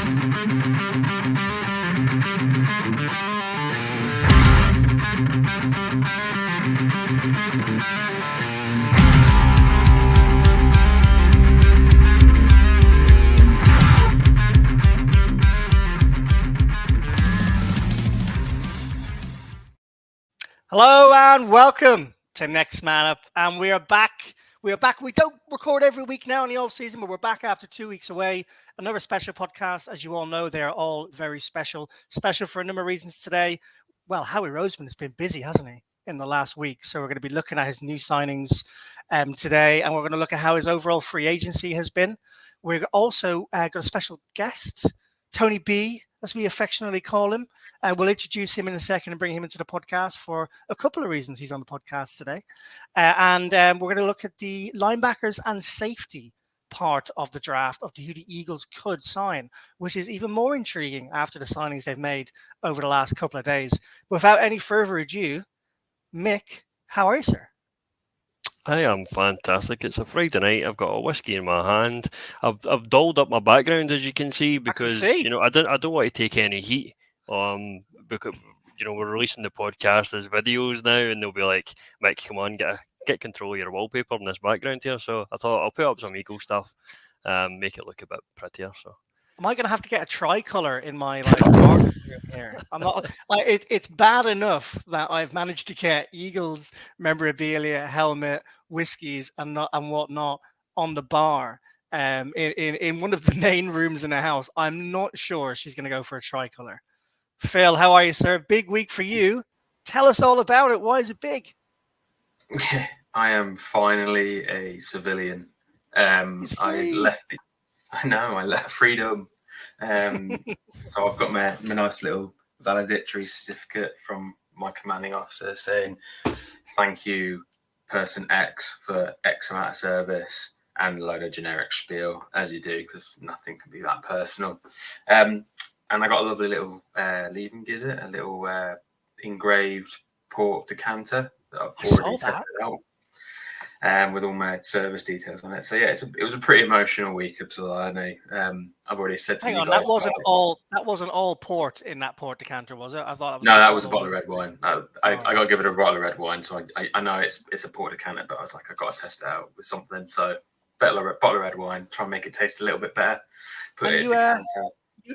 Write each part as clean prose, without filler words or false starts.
Hello and welcome to Next Man Up, and we are back. We don't record every week now in the off season, but we're back after 2 weeks away. Another special podcast. As you all know, they are all very special for a number of reasons today. Well, Howie Roseman has been busy, hasn't he, in the last week? So we're going to be looking at his new signings today, and we're going to look at how his overall free agency has been. We've also got a special guest, Tony B, as we affectionately call him. We'll introduce him in a second and bring him into the podcast for a couple of reasons he's on the podcast today. And we're going to look at the linebackers and safety part of the draft of who the Eagles could sign, which is even more intriguing after the signings they've made over the last couple of days. Without any further ado, Mick, how are you, sir? I am fantastic. It's a Friday night. I've got a whiskey in my hand. I've dolled up my background, as you can see, because I don't want to take any heat. Because we're releasing the podcast as videos now, and they'll be like, "Mick, come on, get control of your wallpaper in this background here." So I thought I'll put up some Eagle stuff, make it look a bit prettier. So. Am I going to have to get a tricolor in my garden here? I'm not. It's bad enough that I've managed to get Eagles memorabilia, helmet, whiskies, and whatnot on the bar. In one of the main rooms in the house. I'm not sure she's going to go for a tricolor. Phil, how are you, sir? Big week for you. Tell us all about it. Why is it big? I am finally a civilian. I left freedom. So I've got my nice little valedictory certificate from my commanding officer saying, "Thank you, person X, for X amount of service," and a load of generic spiel, as you do, because nothing can be that personal. And I got a lovely little leaving gizzard, a little engraved port decanter that I've already tested out. With all my service details on it. So yeah, it was a pretty emotional week up to Lani. I've already said to you guys. That wasn't all port in that port decanter, was it? I thought it was. No, that was a bottle of red wine. I got to give it a bottle of red wine. So I know it's a port decanter, but I was like, I got to test it out with something. So bottle of red wine, try and make it taste a little bit better.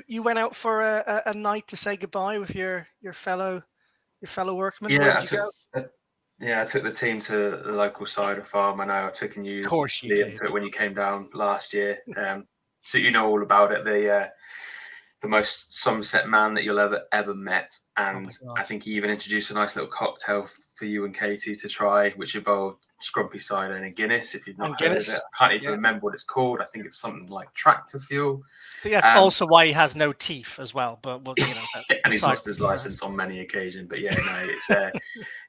You went out for a night to say goodbye with your fellow workmen. Yeah, where did you go? I took the team to the local cider farm. I know I've taken you, Liam, to it when you came down last year. So you know all about it. The most Somerset man that you'll ever met. And I think he even introduced a nice little cocktail for you and Katie to try, which involved scrumpy cider and a Guinness, if you've not heard of it. I can't even remember what it's called. I think it's something like Tractor Fuel. I think that's also why he has no teeth as well. But and he's lost his license on many occasions. But yeah, no,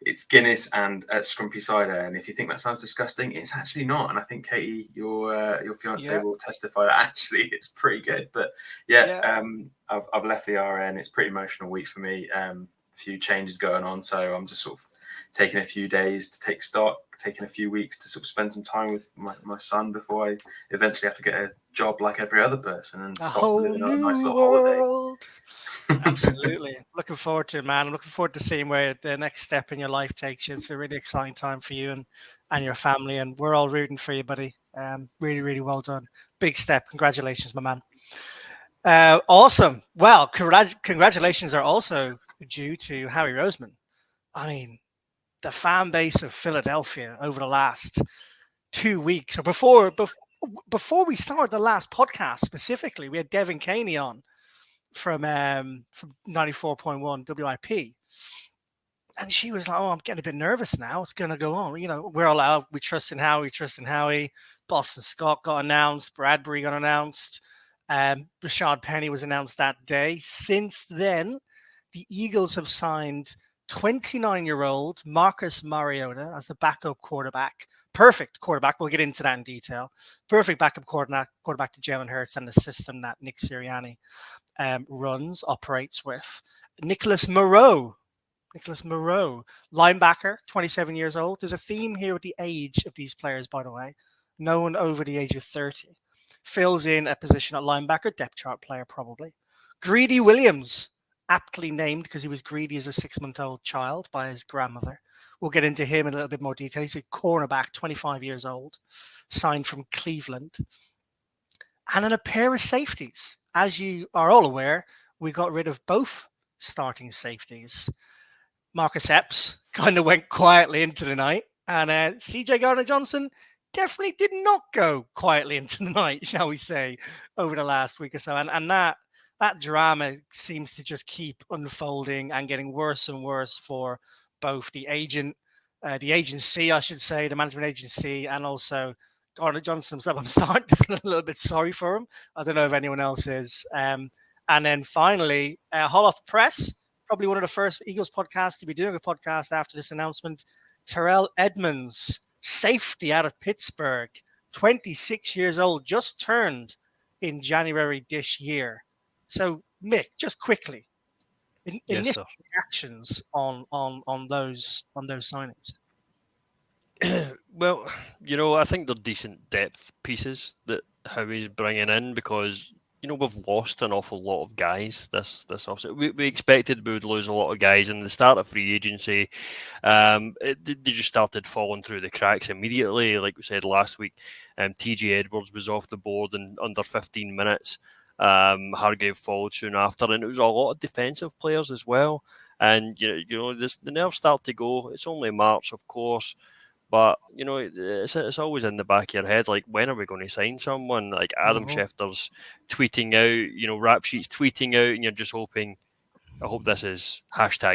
it's Guinness and scrumpy cider. And if you think that sounds disgusting, it's actually not. And I think Katie, your fiance, will testify that actually it's pretty good. But I've left the RN. It's a pretty emotional week for me. A few changes going on, so I'm just sort of taking a few days to take stock, taking a few weeks to sort of spend some time with my son before I eventually have to get a job like every other person and stop living on a nice little holiday. Absolutely. Looking forward to it, man. I'm looking forward to seeing where the next step in your life takes you. It's a really exciting time for you and your family, and we're all rooting for you, buddy. Really, really well done. Big step. Congratulations, my man. Awesome. Well, congratulations are also due to Howie Roseman. I mean, the fan base of Philadelphia over the last 2 weeks, or before we started the last podcast specifically, we had Devin Caney on from 94.1 WIP, and she was like, "Oh, I'm getting a bit nervous now. What's going to go on? We're all out. We trust in Howie. Boston Scott got announced. Bradbury got announced. Rashad Penny was announced that day. Since then, the Eagles have signed 29-year-old Marcus Mariota as the backup quarterback. Perfect quarterback. We'll get into that in detail. Perfect backup quarterback to Jalen Hurts and the system that Nick Sirianni operates with. Nicholas Moreau, linebacker, 27 years old. There's a theme here with the age of these players, by the way. No one over the age of 30. fills in a position at linebacker, depth chart player probably. Greedy Williams, aptly named because he was greedy as a 6-month-old child by his grandmother. We'll get into him in a little bit more detail. He's a cornerback, 25 years old, signed from Cleveland. And then a pair of safeties. As you are all aware, we got rid of both starting safeties. Marcus Epps kind of went quietly into the night, and CJ Gardner-Johnson definitely did not go quietly into the night, shall we say, over the last week or so. And that drama seems to just keep unfolding and getting worse and worse for both the agency, I should say, the management agency, and also Gardner-Johnson himself. I'm starting to feel a little bit sorry for him. I don't know if anyone else is. And then finally, hot off the press, probably one of the first Eagles podcasts to be doing a podcast after this announcement. Terrell Edmonds, safety out of Pittsburgh, 26 years old, just turned in January this year. So, Mick, just quickly, initial reactions on those signings. Well, I think they're decent depth pieces that Howie's bringing in because we've lost an awful lot of guys this offseason. We expected we would lose a lot of guys in the start of free agency. They just started falling through the cracks immediately. Like we said last week, TJ Edwards was off the board in under 15 minutes. Hargrave followed soon after, and it was a lot of defensive players as well. And the nerves start to go. It's only March, of course. But, it's always in the back of your head, like, when are we going to sign someone? Like Adam Schefter's tweeting out, Rap Sheet's tweeting out, and you're just hoping, I hope this is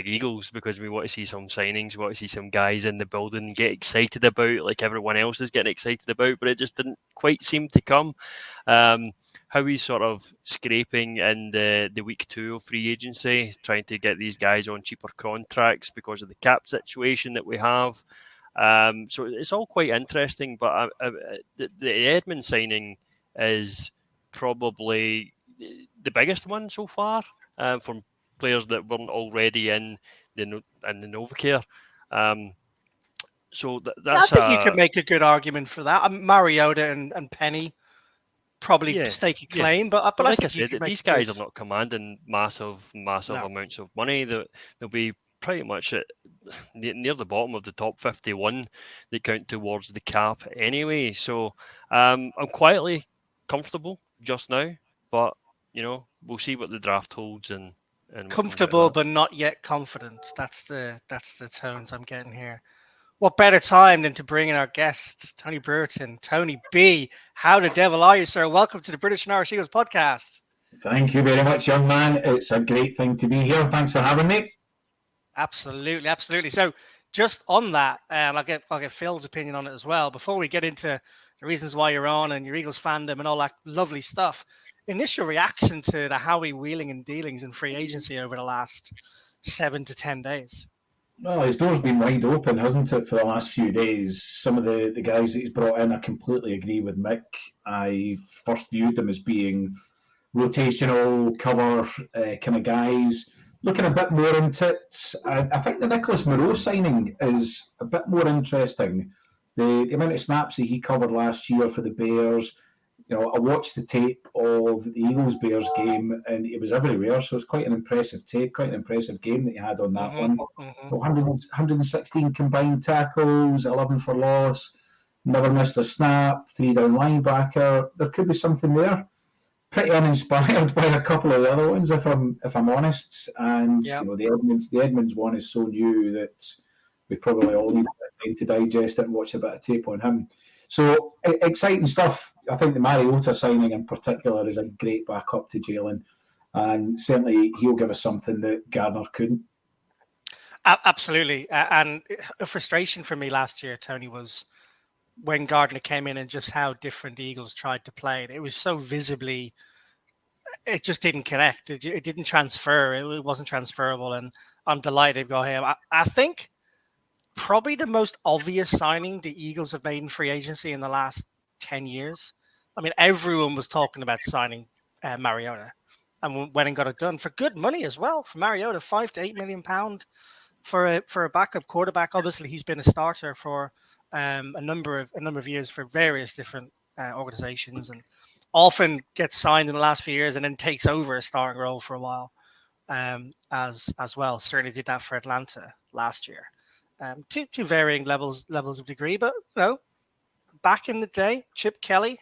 #Eagles because we want to see some signings, we want to see some guys in the building get excited about, like everyone else is getting excited about, but it just didn't quite seem to come. How he's sort of scraping in the week 2 of free agency, trying to get these guys on cheaper contracts because of the cap situation that we have. So it's all quite interesting, but the Edmonds signing is probably the biggest one so far from players that weren't already in the Novacare. So that's. I think you could make a good argument for that. Mariota and Penny probably stake a claim, but like I said, these guys are not commanding massive amounts of money. They'll be pretty much near the bottom of the top 51 that count towards the cap anyway. So I'm quietly comfortable just now, but we'll see what the draft holds and comfortable but not yet confident. That's the tones I'm getting here. What better time than to bring in our guest, Tony Brewerton. Tony B, how the devil are you, sir? Welcome to the British and Irish Eagles podcast. Thank you very much, young man. It's a great thing to be here. Thanks for having me. Absolutely. So just on that, I'll get Phil's opinion on it as well. Before we get into the reasons why you're on and your Eagles fandom and all that lovely stuff, initial reaction to the Howie wheeling and dealings in free agency over the last 7 to 10 days. Well, his door's been wide open, hasn't it, for the last few days? Some of the guys that he's brought in, I completely agree with Mick. I first viewed them as being rotational cover kind of guys. Looking a bit more into it, I think the Nicholas Moreau signing is a bit more interesting. The amount of snaps that he covered last year for the Bears, I watched the tape of the Eagles-Bears game, and it was everywhere, so it's quite an impressive tape, quite an impressive game that he had on that one. 116 combined tackles, 11 for loss, never missed a snap, 3-down linebacker. There could be something there. Pretty uninspired by a couple of the other ones, if I'm honest. And the Edmonds one is so new that we probably all need a bit of time to digest it and watch a bit of tape on him. So exciting stuff. I think the Mariota signing in particular is a great backup to Jalen, and certainly he'll give us something that Gardner couldn't. Absolutely. And a frustration for me last year, Tony, was when Gardner came in and just how different the Eagles tried to play it. It was so visibly, it just didn't connect. It didn't transfer. It wasn't transferable. And I'm delighted they've got him. I think probably the most obvious signing the Eagles have made in free agency in the last 10 years. I mean, everyone was talking about signing Mariota, and went and got it done for good money as well. For Mariota, £5 to £8 million for a backup quarterback. Obviously, he's been a starter for a number of years for various different organizations, and often gets signed in the last few years and then takes over a starting role for a while, as well. Certainly did that for Atlanta last year. To varying levels of degree, but back in the day, Chip Kelly,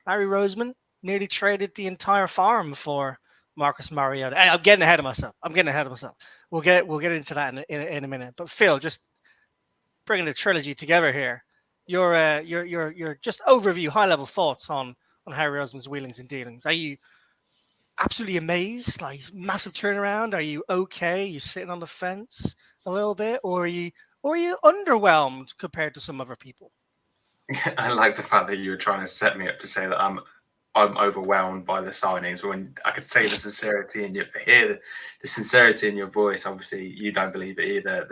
Harry Roseman nearly traded the entire farm for Marcus Mariota. And I'm getting ahead of myself. We'll get into that in a minute. But Phil, just bringing the trilogy together here. Your just overview, high level thoughts on Harry Roseman's wheelings and dealings. Are you absolutely amazed? Like, massive turnaround? Are you okay? Are you sitting on the fence a little bit, or are you underwhelmed compared to some other people? I like the fact that you were trying to set me up to say that I'm overwhelmed by the signings. When I could say the sincerity and hear the sincerity in your voice, obviously you don't believe it either.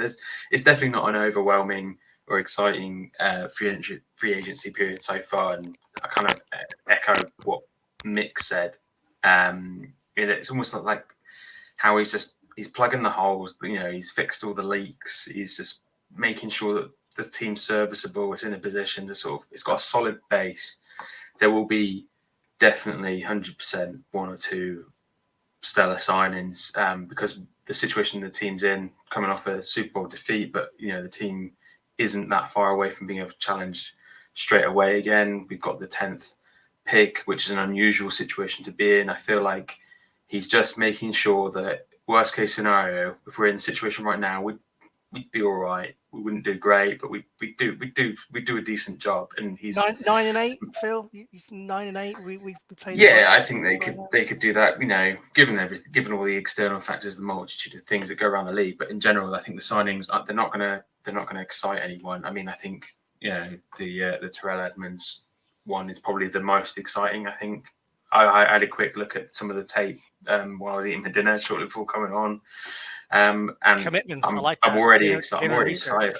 It's definitely not an overwhelming or exciting free agency period so far, and I kind of echo what Mik said. It's almost like how he's plugging the holes, but he's fixed all the leaks. He's just making sure that the team's serviceable. It's in a position to it's got a solid base. There will be definitely 100% one or two stellar signings because the situation the team's in, coming off a Super Bowl defeat, but the team isn't that far away from being able to challenge straight away again. We've got the 10th pick, which is an unusual situation to be in. I feel like he's just making sure that worst case scenario, if we're in the situation right now, we'd be all right. We wouldn't do great, but we do a decent job. And he's 9-8, Phil. He's 9-8. We played. Yeah, I think they could do that. Given all the external factors, the multitude of things that go around the league. But in general, I think the signings they're not gonna excite anyone. I mean, I think the Terrell Edmonds one is probably the most exciting. I think I had a quick look at some of the tape while I was eating my dinner shortly before coming on. And commitment. I'm like that. I'm already excited.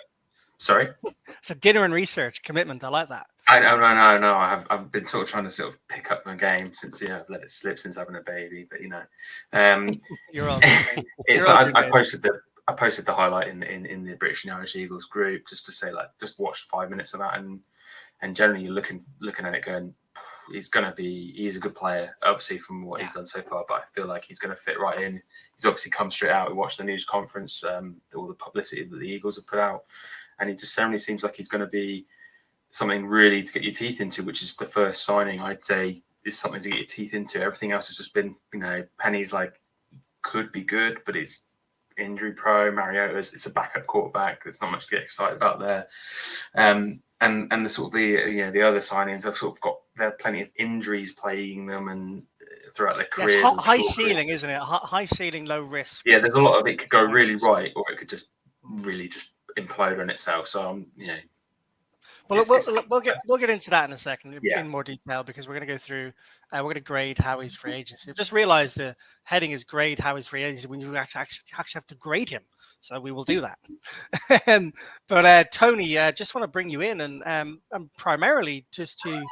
Sorry? It's a dinner and research commitment. I like that. No. I've been sort of trying to pick up my game since I've let it slip since having a baby. But you're on. I posted the highlight in the British and Irish Eagles group just to say just watched 5 minutes of that and generally you're looking at it going, he's a good player, obviously, from what he's done so far, but I feel like he's going to fit right in. He's obviously come straight out. We watched the news conference, all the publicity that the Eagles have put out, and he just certainly seems like he's going to be something really to get your teeth into, which is the first signing, I'd say, is something to get your teeth into. Everything else has just been, Penny's could be good, but it's injury prone. Mariota's, it's a backup quarterback. There's not much to get excited about there. And the sort of the other signings have sort of there are plenty of injuries plaguing them and throughout their careers. Yes, high ceiling, isn't it? High ceiling, low risk. Yeah, there's a lot of it could go really right, or it could just really just implode on itself. So Well, we'll get into that in a second in more detail because we're going to go through. We're going to grade Howie's free agency. Just realised the heading is grade Howie's free agency when you actually have to grade him. So we will do that. But Tony, just want to bring you in and primarily just to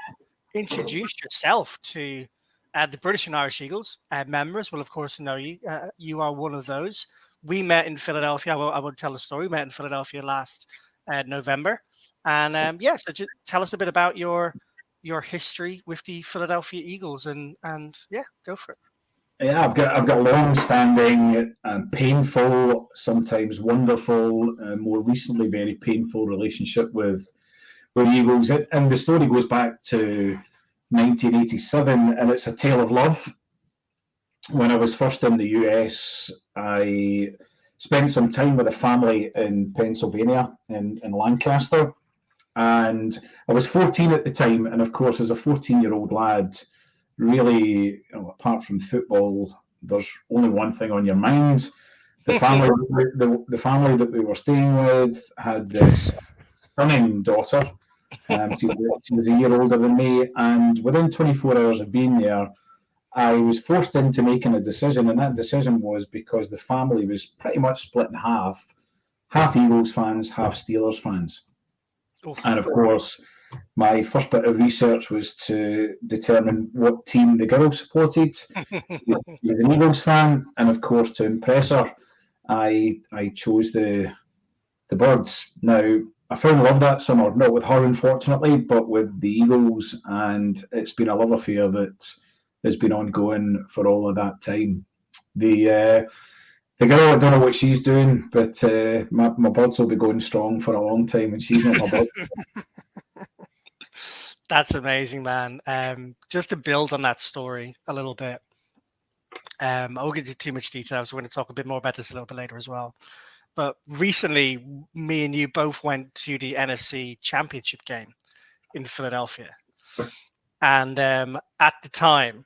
introduce yourself to the British and Irish Eagles. Members will of course know you. You are one of those. We met in Philadelphia. I will tell a story. We met in Philadelphia last November. And so just tell us a bit about your history with the Philadelphia Eagles, and go for it. Yeah, I've got a long-standing, painful, sometimes wonderful, more recently very painful relationship with Eagles, and the story goes back to 1987, and it's a tale of love. When I was first in the US, I spent some time with a family in Pennsylvania, in Lancaster. And I was 14 at the time, and of course, as a 14-year-old lad, really, apart from football, there's only one thing on your mind. The family, the family that we were staying with had this stunning daughter. She was a year older than me, and within 24 hours of being there, I was forced into making a decision, and that decision was because the family was pretty much split in half Eagles fans, half Steelers fans. And of course, my first bit of research was to determine what team the girl supported. She was an Eagles fan, and of course, to impress her, I chose the Birds. Now, I fell in love that summer, not with her unfortunately, but with the Eagles, and it's been a love affair that has been ongoing for all of that time. The girl, I don't know what she's doing, but my buds will be going strong for a long time, and she's not my bud. That's amazing, man. Just to build on that story a little bit, I won't get into too much detail, so we're going to talk a bit more about this a little bit later as well. But recently, me and you both went to the NFC Championship game in Philadelphia. And at the time,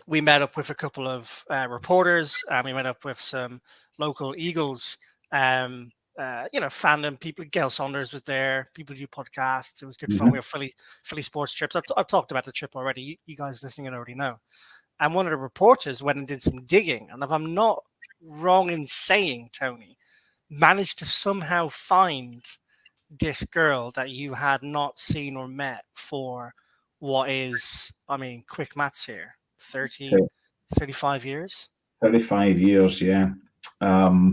we met up with a couple of reporters, and we met up with some local Eagles, fandom people. Gail Saunders was there. People do podcasts. It was good fun. We were Philly sports trips. I've talked about the trip already. You guys listening already know. And one of the reporters went and did some digging. And if I'm not wrong in saying, Tony, managed to somehow find this girl that you had not seen or met for what is, I mean, quick maths here, 35 years? 35 years, yeah. Now,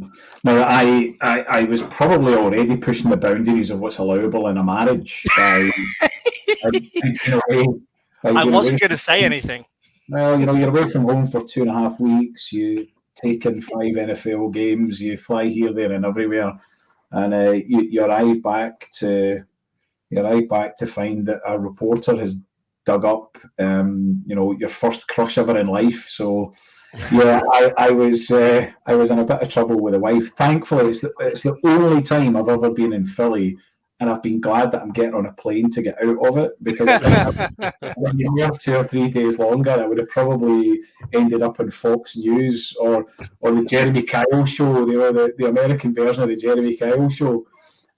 I was probably already pushing the boundaries of what's allowable in a marriage. I wasn't going to say anything. Well, you're away from home for 2.5 weeks. You take in 5 NFL games. You fly here, there, and everywhere, and you arrive back to find that a reporter has dug up, your first crush ever in life. So, yeah, I was in a bit of trouble with a wife. Thankfully, it's the only time I've ever been in Philly. And I've been glad that I'm getting on a plane to get out of it, because when you were 2 or 3 days longer, I would have probably ended up on Fox News or the Jeremy Kyle show, the American version of the Jeremy Kyle show.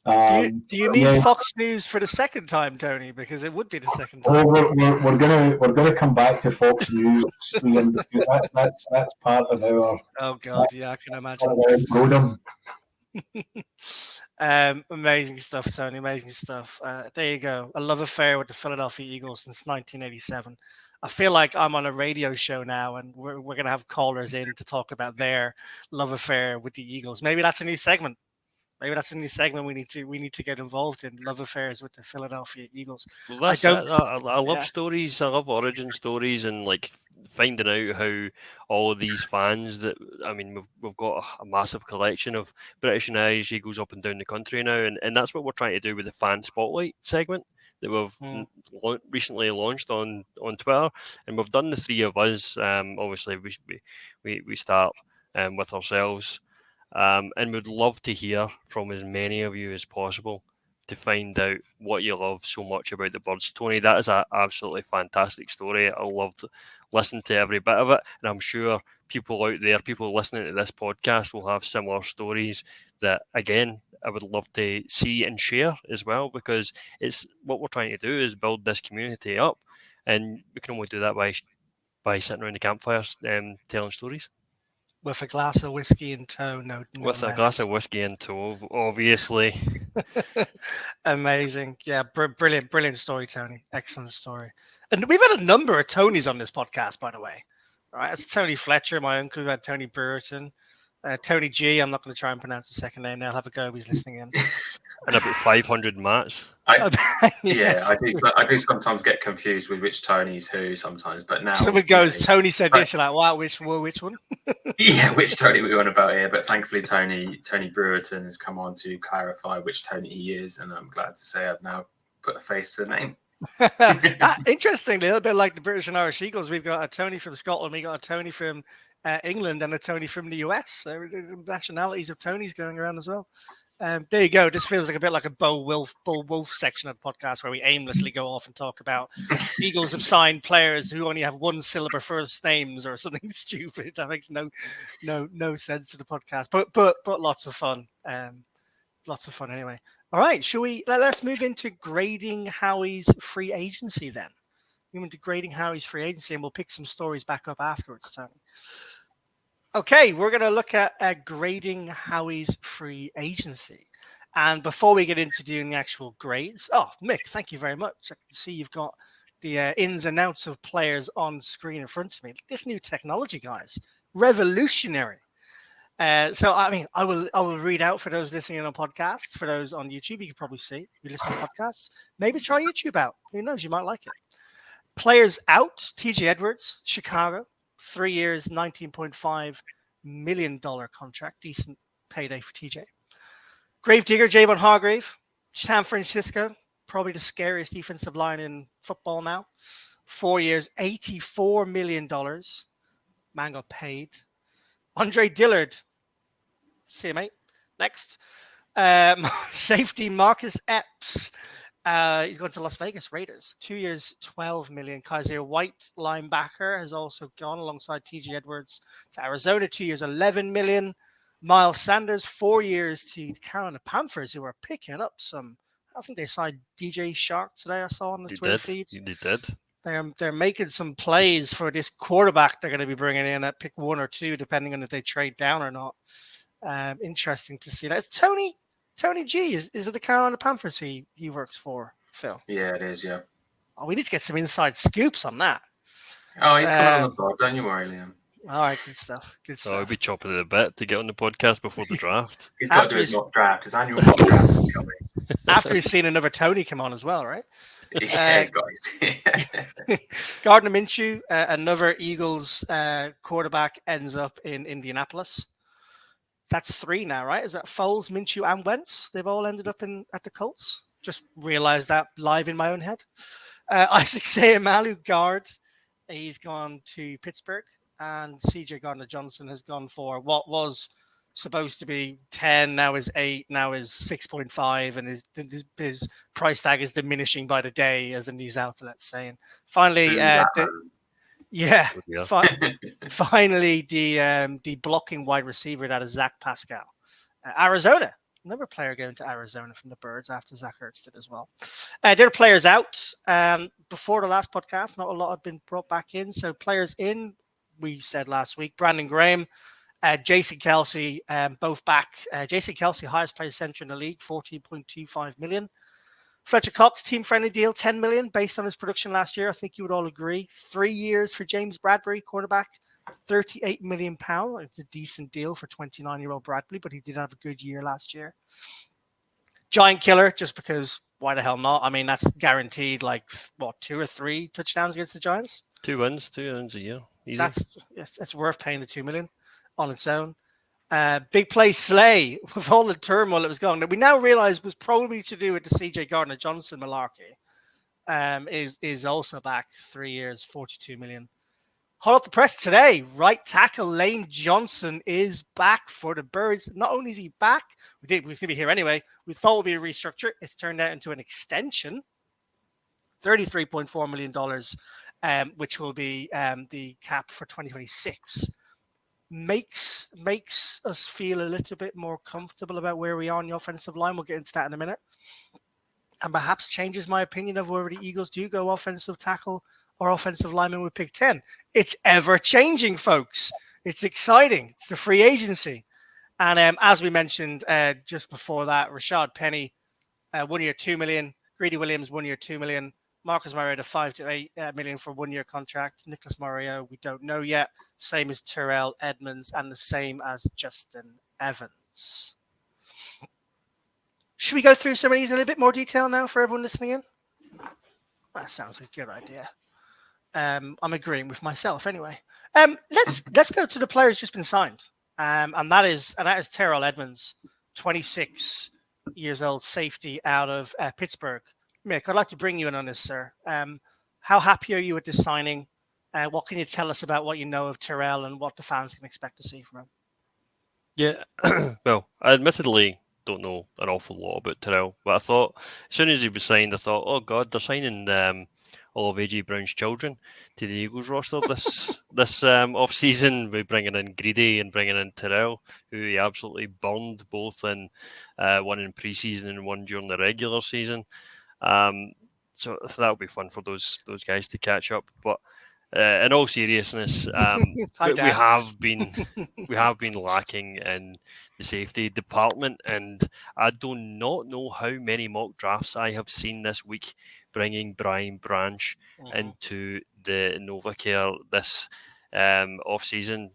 Do you mean Fox News for the second time, Tony? Because it would be the second time. We're gonna come back to Fox News, Ian, because that's part of our. Oh God, yeah, I can imagine. Amazing stuff, Tony. Amazing stuff. There you go. A love affair with the Philadelphia Eagles since 1987. I feel like I'm on a radio show now, and we're going to have callers in to talk about their love affair with the Eagles. Maybe that's a new segment. We need to get involved in, love affairs with the Philadelphia Eagles. Well, I love stories. I love origin stories, and like finding out how all of these fans that, I mean, we've got a massive collection of British and Irish Eagles up and down the country now, and that's what we're trying to do with the fan spotlight segment that we've recently launched on Twitter, and we've done the three of us. Obviously, we start with ourselves. And we'd love to hear from as many of you as possible to find out what you love so much about the birds. Tony, that is an absolutely fantastic story. I loved listening to every bit of it, and I'm sure people out there, people listening to this podcast, will have similar stories that, again, I would love to see and share as well, because it's what we're trying to do is build this community up, and we can only do that by sitting around the campfires telling stories. With a glass of whiskey in tow, With a glass of whiskey in tow, obviously. Amazing. Yeah, brilliant story, Tony. Excellent story. And we've had a number of Tonys on this podcast, by the way. All right, it's Tony Fletcher, my uncle. We had Tony Brewerton. Tony G, I'm not going to try and pronounce the second name now. I'll have a go if he's listening in. And about 500 Matts. Yeah, I do sometimes get confused with which Tony's who sometimes, but now someone goes, Tony said this, you're like, wow, which one? Yeah, which Tony we're on about here, but thankfully Tony Brewerton has come on to clarify which Tony he is, and I'm glad to say I've now put a face to the name. Interestingly, a little bit like the British and Irish Eagles, we've got a Tony from Scotland, we got a Tony from England, and a Tony from the US. There are nationalities of Tonys going around as well. There you go. This feels like a bit like a Bull Wolf section of the podcast where we aimlessly go off and talk about Eagles have signed players who only have one syllable first names or something stupid. That makes no sense to the podcast, but lots of fun. Lots of fun anyway. All right, let's move into grading Howie's free agency then. We went to grading Howie's free agency, and we'll pick some stories back up afterwards, Tony. Okay, we're going to look at grading Howie's free agency. And before we get into doing the actual grades, Mick, thank you very much. I can see you've got the ins and outs of players on screen in front of me. This new technology, guys, revolutionary. So I mean, I will read out for those listening on podcasts. For those on YouTube, you can probably see. If you listen to podcasts, maybe try YouTube out. Who knows? You might like it. Players out: TJ Edwards, Chicago, 3 years, $19.5 million contract, decent payday for TJ. Gravedigger, Javon Hargrave, San Francisco, probably the scariest defensive line in football now. 4 years, $84 million. Man got paid. Andre Dillard. See you, mate. Next. Safety Marcus Epps. He's going to Las Vegas Raiders. 2 years, $12 million. Kaiser White, linebacker, has also gone alongside TJ Edwards to Arizona. 2 years, $11 million. Miles Sanders, 4 years to the Carolina Panthers, who are picking up some. I think they signed DJ Shark today. I saw on the Twitter feed. They did. They're making some plays for this quarterback they're going to be bringing in at pick 1 or 2, depending on if they trade down or not. Interesting to see that. It's Tony G. Is it the Carolina Panthers he works for, Phil? Yeah, it is, yeah. Oh, we need to get some inside scoops on that. Oh, he's coming on the pod. Don't you worry, Liam. All right, good stuff. So I'll be chopping it a bit to get on the podcast before the draft. He's got to do his mock draft. His annual mock draft is coming. After we've seen another Tony come on as well, right? Yeah, he's got his. Gardner Minshew, another Eagles quarterback, ends up in Indianapolis. That's 3 now, right? Is that Foles, Minshew, and Wentz? They've all ended up at the Colts. Just realized that live in my own head. Isaac Seumalo, guard. He's gone to Pittsburgh. And CJ Gardner-Johnson has gone for what was supposed to be 10, now is 8, now is 6.5, and his price tag is diminishing by the day, as a news outlet saying. Finally, finally, the blocking wide receiver, that is Zach Pascal. Arizona, another player going to Arizona from the Birds after Zach Ertz did as well. There are players out. Before the last podcast, not a lot had been brought back in. So players in, we said last week, Brandon Graham, Jason Kelsey, both back. Jason Kelsey, highest paid center in the league, $14.25 million. Fletcher Cox, team-friendly deal, $10 million, based on his production last year. I think you would all agree. 3 years for James Bradbury, quarterback, £38 million. It's a decent deal for 29-year-old Bradbury, but he did have a good year last year. Giant killer, just because why the hell not? I mean, that's guaranteed 2 or 3 touchdowns against the Giants. 2 wins a year. Easy. That's worth paying the $2 million on its own. Big play Slay, with all the turmoil that was going on, we now realize was probably to do with the CJ Gardner-Johnson malarkey, is also back. 3 years, $42 million. Hot off the press today, right tackle Lane Johnson is back for the Birds. Not only is he back, we was going to be here anyway. We thought it would be a restructure. It's turned out into an extension, $33.4 million, which will be the cap for 2026. Makes us feel a little bit more comfortable about where we are on the offensive line. We'll get into that in a minute. And perhaps changes my opinion of whether the Eagles do go offensive tackle or offensive lineman with pick 10. It's ever-changing, folks. It's exciting. It's the free agency. And as we mentioned just before that, Rashad Penny, 1 year, $2 million. Greedy Williams, 1 year, $2 million. Marcus Mariota, $5 to $8 million for a 1 year contract. Nicholas Mario, we don't know yet. Same as Terrell Edmonds and the same as Justin Evans. Should we go through some of these in a little bit more detail now for everyone listening in? That sounds like a good idea. I'm agreeing with myself anyway. Let's go to the player who's just been signed. And that is Terrell Edmonds, 26 years old, safety out of Pittsburgh. Mick, I'd like to bring you in on this, sir. How happy are you with this signing? What can you tell us about what you know of Terrell and what the fans can expect to see from him? Yeah, well, I admittedly don't know an awful lot about Terrell, but I thought as soon as he was signed, I thought, oh God, they're signing all of A.J. Brown's children to the Eagles roster this off-season. We're bringing in Greedy and bringing in Terrell, who he absolutely burned, both in one in pre-season and one during the regular season. So that'll be fun for those guys to catch up. But in all seriousness, we have been lacking in the safety department, and I do not know how many mock drafts I have seen this week bringing Brian Branch into the NovaCare this off season.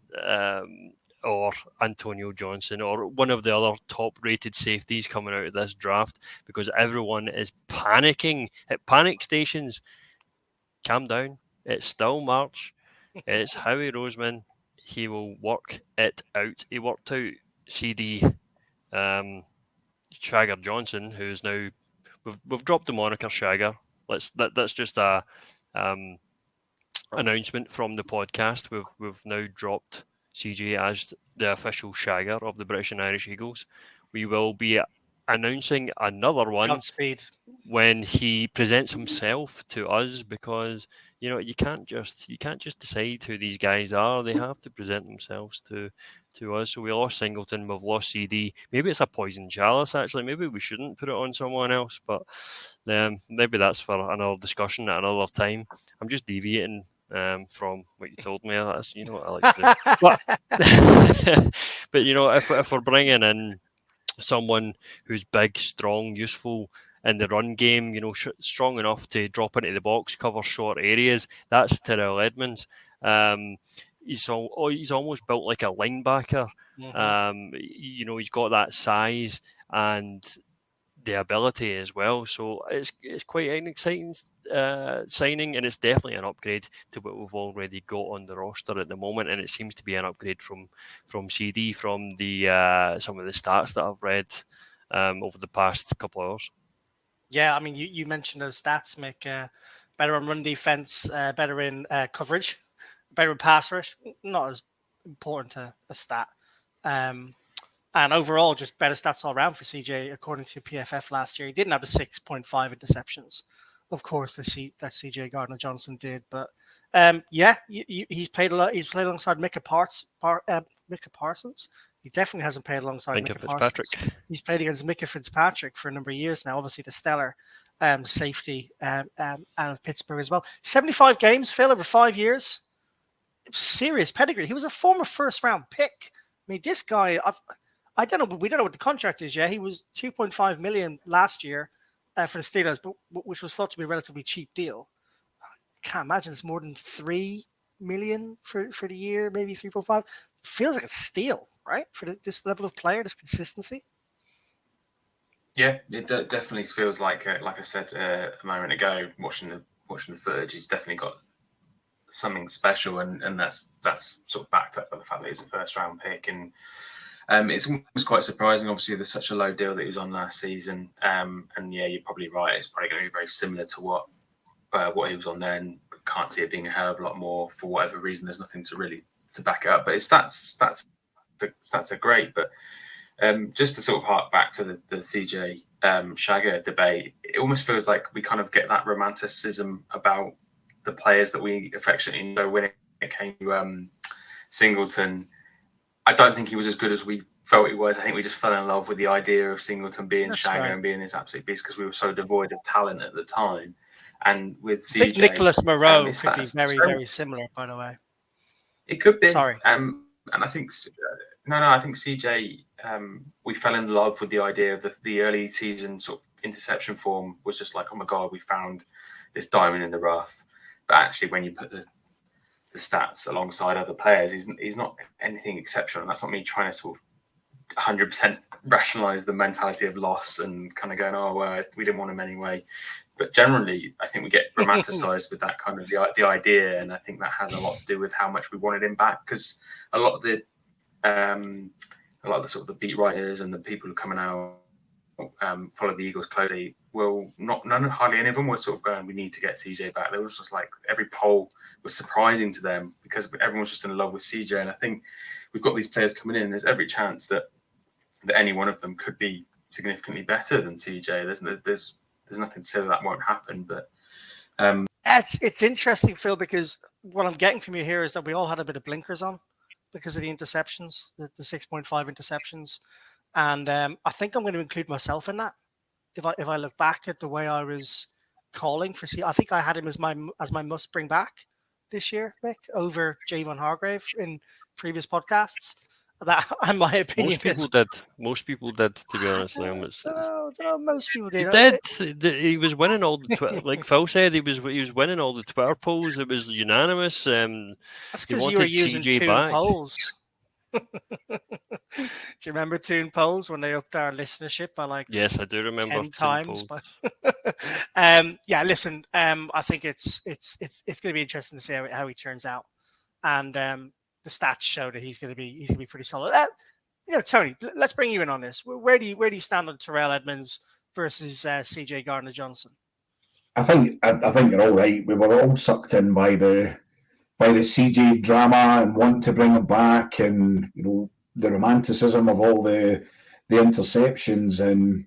or Antonio Johnson or one of the other top-rated safeties coming out of this draft, because everyone is panicking at panic stations. Calm down. It's still March. It's Howie Roseman. He will work it out. He worked out CD Shagger Johnson, who's now we've dropped the moniker Shagger. That's just a announcement from the podcast. We've now dropped CJ as the official Shagger of the British and Irish Eagles. We will be announcing another one Godspeed when he presents himself to us, because you can't just decide who these guys are. They have to present themselves to us. So we lost Singleton, we've lost CD. Maybe it's a poison chalice, actually. Maybe we shouldn't put it on someone else, but maybe that's for another discussion at another time. I'm just deviating from what you told me. That's what I like to do. But if we're bringing in someone who's big, strong, useful in the run game, strong enough to drop into the box, cover short areas, that's Terrell Edmonds. He's almost built like a linebacker. Mm-hmm. He's got that size and the ability as well. So it's quite an exciting signing, and it's definitely an upgrade to what we've already got on the roster at the moment. And it seems to be an upgrade from CD, from the some of the stats that I've read over the past couple of hours. Yeah, I mean, you mentioned those stats, Mick. Better on run defense, better in coverage, better in pass rush. Not as important a stat. And overall, just better stats all around for CJ, according to PFF last year. He didn't have a 6.5 interceptions, of course, that CJ Gardner-Johnson did. But he's played a lot. He's played alongside Micah Parsons. He definitely hasn't played alongside Micah Parsons. He's played against Micah Fitzpatrick for a number of years now. Obviously, the stellar safety out of Pittsburgh as well. 75 games, Phil, over 5 years. Serious pedigree. He was a former first-round pick. I mean, this guy, I don't know, but we don't know what the contract is yet. He was $2.5 million last year for the Steelers, but which was thought to be a relatively cheap deal. I can't imagine it's more than $3 million for the year, maybe 3.5. Feels like a steal, right? For this level of player, this consistency. Yeah, it definitely feels like I said a moment ago, watching the footage, he's definitely got something special, and that's sort of backed up by the fact that he's a first round pick. And it's almost quite surprising. Obviously, there's such a low deal that he was on last season. And yeah, you're probably right. It's probably going to be very similar to what he was on then. Can't see it being a hell of a lot more for whatever reason. There's nothing to back it up. But his stats are great. But just to sort of hark back to the CJ Shagger debate, it almost feels like we kind of get that romanticism about the players that we affectionately know. When it came to Singleton, I don't think he was as good as we felt he was. I think we just fell in love with the idea of Singleton being Shagger and being this absolute beast because we were so devoid of talent at the time. And with CJ, I think Nicholas Moreau could be very, very similar, by the way. It could be. Sorry. And I think I think CJ, we fell in love with the idea of the early season sort of interception form was just like, oh my God, we found this diamond in the rough. But actually, when you put the stats alongside other players, he's not anything exceptional. And that's not me trying to sort of 100% rationalize the mentality of loss and kind of going, oh, well, we didn't want him anyway. But generally, I think we get romanticized with that kind of the idea. And I think that has a lot to do with how much we wanted him back, because a lot of the sort of the beat writers and the people who are coming out follow the Eagles closely. Well, hardly any of them were sort of going, we need to get CJ back. There was just like every poll was surprising to them because everyone's just in love with CJ. And I think we've got these players coming in. There's every chance that any one of them could be significantly better than CJ. There's nothing to say that won't happen. But it's interesting, Phil, because what I'm getting from you here is that we all had a bit of blinkers on because of the interceptions, the 6.5 interceptions. And I think I'm going to include myself in that. If I look back at the way I was calling for I think I had him as my must bring back this year, Mick, over Javon Hargrave in previous podcasts. That, in my opinion, Most people did, to be honest. Most people did. He did. He was winning all the Twitter, like Phil said. He was winning all the Twitter polls. It was unanimous. That's because you were using CJ two polls. Do you remember Toon Polls when they upped our listenership by like yes, I do remember 10 times? Polls. Yeah, listen, I think it's going to be interesting to see how he turns out, and the stats show that he's going to be pretty solid. Tony, let's bring you in on this. Where do you stand on Terrell Edmonds versus CJ Gardner-Johnson? I think you're all right. We were all sucked in by the CJ drama and want to bring him back, and the romanticism of all the interceptions, and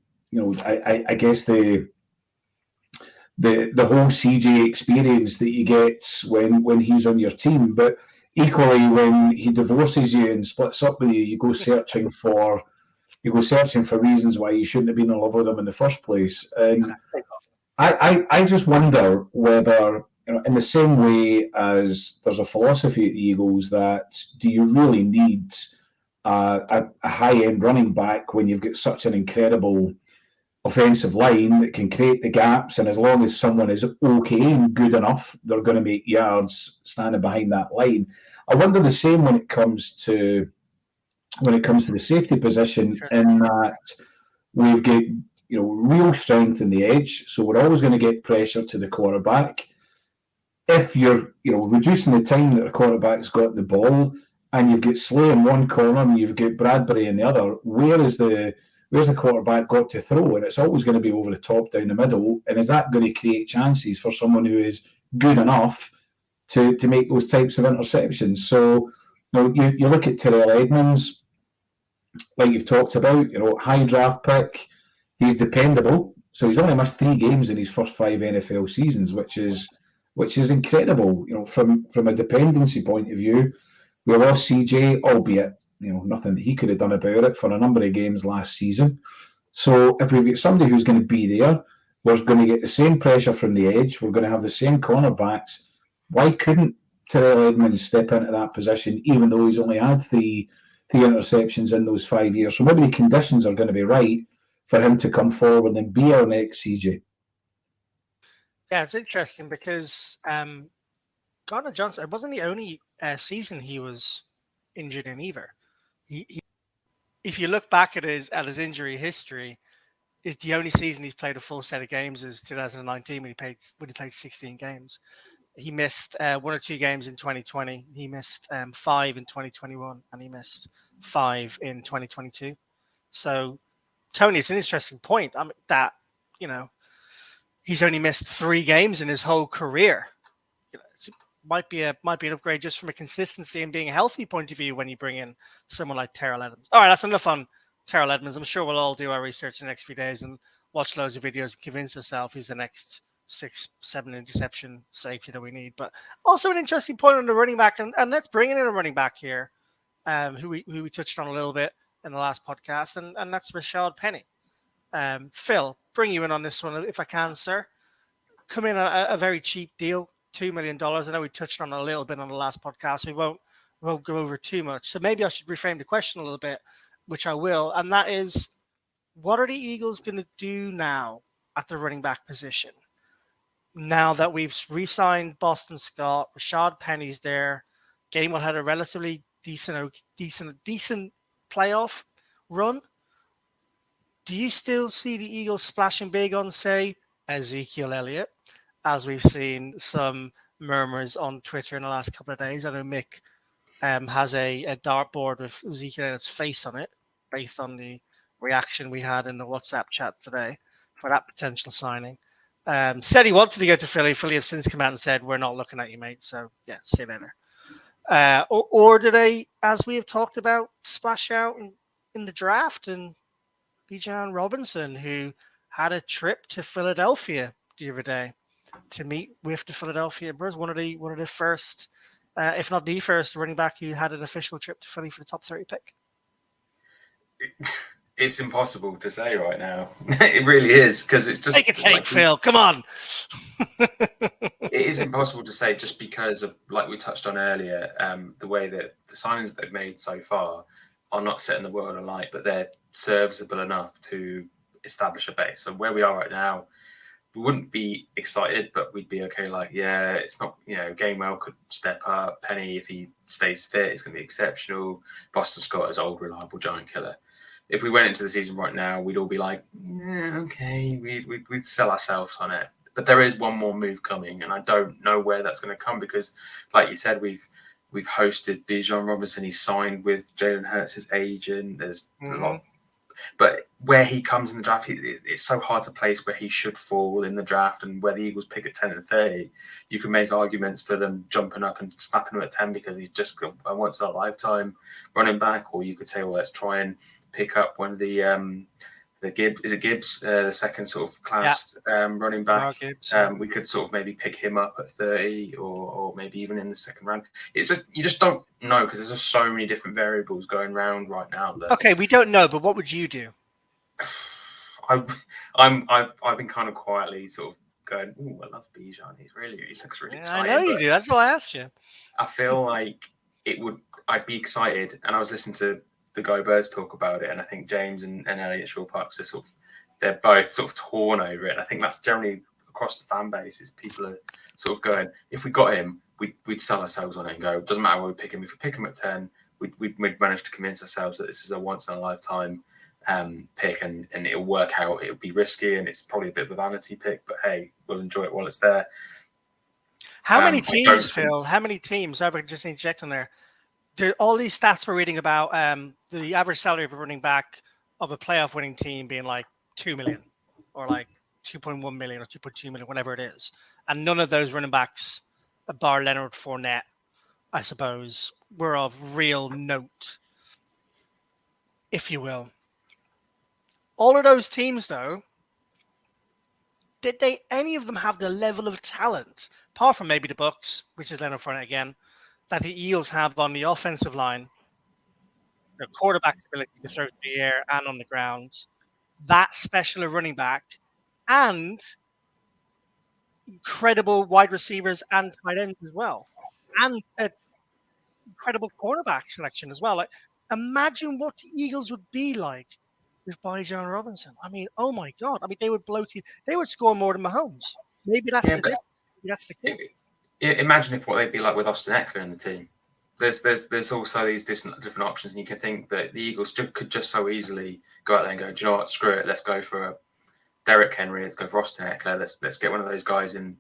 I guess the whole CJ experience that you get when he's on your team. But equally, when he divorces you and splits up with you, you go searching for reasons why you shouldn't have been in love with him in the first place. And exactly. I just wonder whether, in the same way as there's a philosophy at the Eagles that do you really need a high-end running back when you've got such an incredible offensive line that can create the gaps, and as long as someone is okay and good enough, they're going to make yards standing behind that line. I wonder the same when it comes to the safety position, in that we've got real strength in the edge, so we're always going to get pressure to the quarterback. If you're reducing the time that the quarterback's got the ball, and you've got Slay in one corner and you've got Bradbury in the other, where's the quarterback got to throw? And it's always going to be over the top, down the middle. And is that going to create chances for someone who is good enough to make those types of interceptions? So you look at Terrell Edmonds, like you've talked about, high draft pick. He's dependable. So he's only missed 3 games in his first 5 NFL seasons, which is incredible. From a dependency point of view, we lost CJ, albeit nothing that he could have done about it, for a number of games last season. So if we've got somebody who's going to be there, we're going to get the same pressure from the edge. We're going to have the same cornerbacks. Why couldn't Terrell Edmonds step into that position, even though he's only had three interceptions in those 5 years? So maybe the conditions are going to be right for him to come forward and be our next CJ. Yeah, it's interesting because Gardner-Johnson, it wasn't the only season he was injured in either. He, if you look back at his injury history, it's the only season he's played a full set of games is 2019 when he played 16 games. He missed 1 or 2 games in 2020. He missed 5 in 2021, and he missed 5 in 2022. So, Tony, it's an interesting point. I mean, that he's only missed 3 games in his whole career. It might be an upgrade just from a consistency and being a healthy point of view when you bring in someone like Terrell Edmonds. All right, that's enough on Terrell Edmonds. I'm sure we'll all do our research in the next few days and watch loads of videos and convince ourselves he's the next 6-7 interception safety that we need. But also an interesting point on the running back, and let's bring in a running back here, who we touched on a little bit in the last podcast, and that's Rashad Penny. Phil, bring you in on this one if I can, sir. Come in at a very cheap deal, $2 million. I know we touched on it a little bit on the last podcast. We won't go over too much. So maybe I should reframe the question a little bit, which I will. And that is, what are the Eagles going to do now at the running back position? Now that we've re-signed Boston Scott, Rashad Penny's there, Gainwell had a relatively decent playoff run. Do you still see the Eagles splashing big on, say, Ezekiel Elliott, as we've seen some murmurs on Twitter in the last couple of days? I know Mik has a dartboard with Ezekiel Elliott's face on it, based on the reaction we had in the WhatsApp chat today for that potential signing. Said he wanted to go to Philly. Philly have since come out and said, we're not looking at you, mate. So, yeah, see you later. Or do they, as we have talked about, splash out in the draft and Bijan Robinson, who had a trip to Philadelphia the other day to meet with the Philadelphia Birds, one of the first, if not the first, running back who had an official trip to Philly for the top 30 pick? It's impossible to say right now. It really is, because it's just... Take a take, Phil. Come on. It is impossible to say just because of, like we touched on earlier, the way that the signings that they've made so far are not setting the world alight, but they're serviceable enough to establish a base. So where we are right now, wouldn't be excited, but we'd be okay. Like, yeah, it's not, Gainwell could step up. Penny, if he stays fit, is going to be exceptional. Boston Scott is old, reliable giant killer. If we went into the season right now, we'd all be like, yeah, okay, we'd sell ourselves on it. But there is one more move coming, and I don't know where that's going to come because, like you said, we've hosted Bijan Robinson. He's signed with Jalen Hurts' agent. There's a lot. But where he comes in the draft, it's so hard to place where he should fall in the draft, and where the Eagles pick at 10 and 30. You can make arguments for them jumping up and snapping him at 10 because he's just a once in a lifetime running back, or you could say, well, let's try and pick up one of the Gibbs. Is it Gibbs, the second sort of class running back? Gibbs, we could sort of maybe pick him up at 30, or maybe even in the second round. It's just, you just don't know because there's just so many different variables going around right now. Okay, we don't know, but what would you do? I've been kind of quietly sort of going, "Ooh, I love Bijan. He looks really exciting." I know you do. That's why I asked you. I feel like I'd be excited, and I was listening to the Go Birds talk about it, and I think James and Elliot Shaw Parks are they're both sort of torn over it. And I think that's generally across the fan base is people are sort of going, if we got him, we'd sell ourselves on it and go, it doesn't matter where we pick him. If we pick him at 10, we'd manage to convince ourselves that this is a once in a lifetime pick, and it'll work out. It'll be risky, and it's probably a bit of a vanity pick, but hey, we'll enjoy it while it's there. How many teams, Phil? How many teams? I would just interject on there. All these stats we're reading about, the average salary of a running back of a playoff winning team being like 2 million or like 2.1 million or 2.2 million, whatever it is. And none of those running backs, bar Leonard Fournette, I suppose, were of real note, if you will. All of those teams, though, did any of them have the level of talent, apart from maybe the Bucs, which is Leonard Fournette again, that the Eagles have on the offensive line, their quarterback's ability to throw through the air and on the ground, that special a running back, and incredible wide receivers and tight ends as well, and an incredible cornerback selection as well. Like, imagine what the Eagles would be like with Bijan Robinson. I mean, oh my God! I mean, they would blow teams. They would score more than Mahomes. Maybe that's the case. Imagine if what they'd be like with Austin Eckler in the team. There's also these different options, and you can think that the Eagles could just so easily go out there and go, do you know what? Screw it. Let's go for Derrick Henry. Let's go for Austin Eckler. Let's get one of those guys in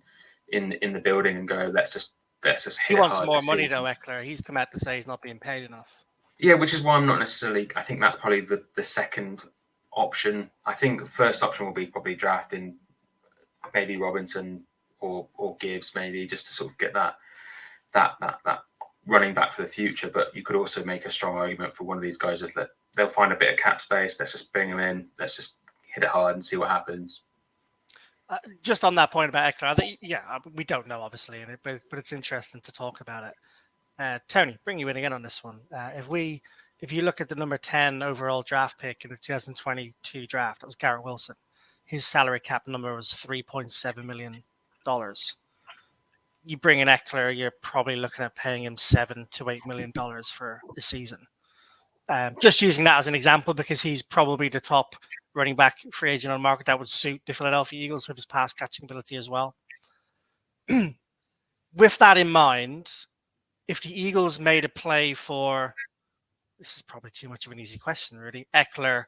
the building and go. Let's just hit. He wants more money though, Eckler. He's come out to say he's not being paid enough. Yeah, which is why I'm not necessarily. I think that's probably the second option. I think the first option will be probably drafting maybe Robinson or Gibbs, maybe just to sort of get that running back for the future. But you could also make a strong argument for one of these guys is that they'll find a bit of cap space. Let's just bring them in. Let's just hit it hard and see what happens. Just on that point about Eckler, I think, we don't know obviously, but it's interesting to talk about it. Tony, bring you in again on this one. If you look at the number 10 overall draft pick in the 2022 draft, that was Garrett Wilson. His salary cap number was $3.7 million. You bring in Eckler, you're probably looking at paying him $7 to $8 million for the season. Just using that as an example, because he's probably the top running back free agent on the market that would suit the Philadelphia Eagles with his pass catching ability as well. With that in mind, if the Eagles made a play for, this is probably too much of an easy question, really, Eckler,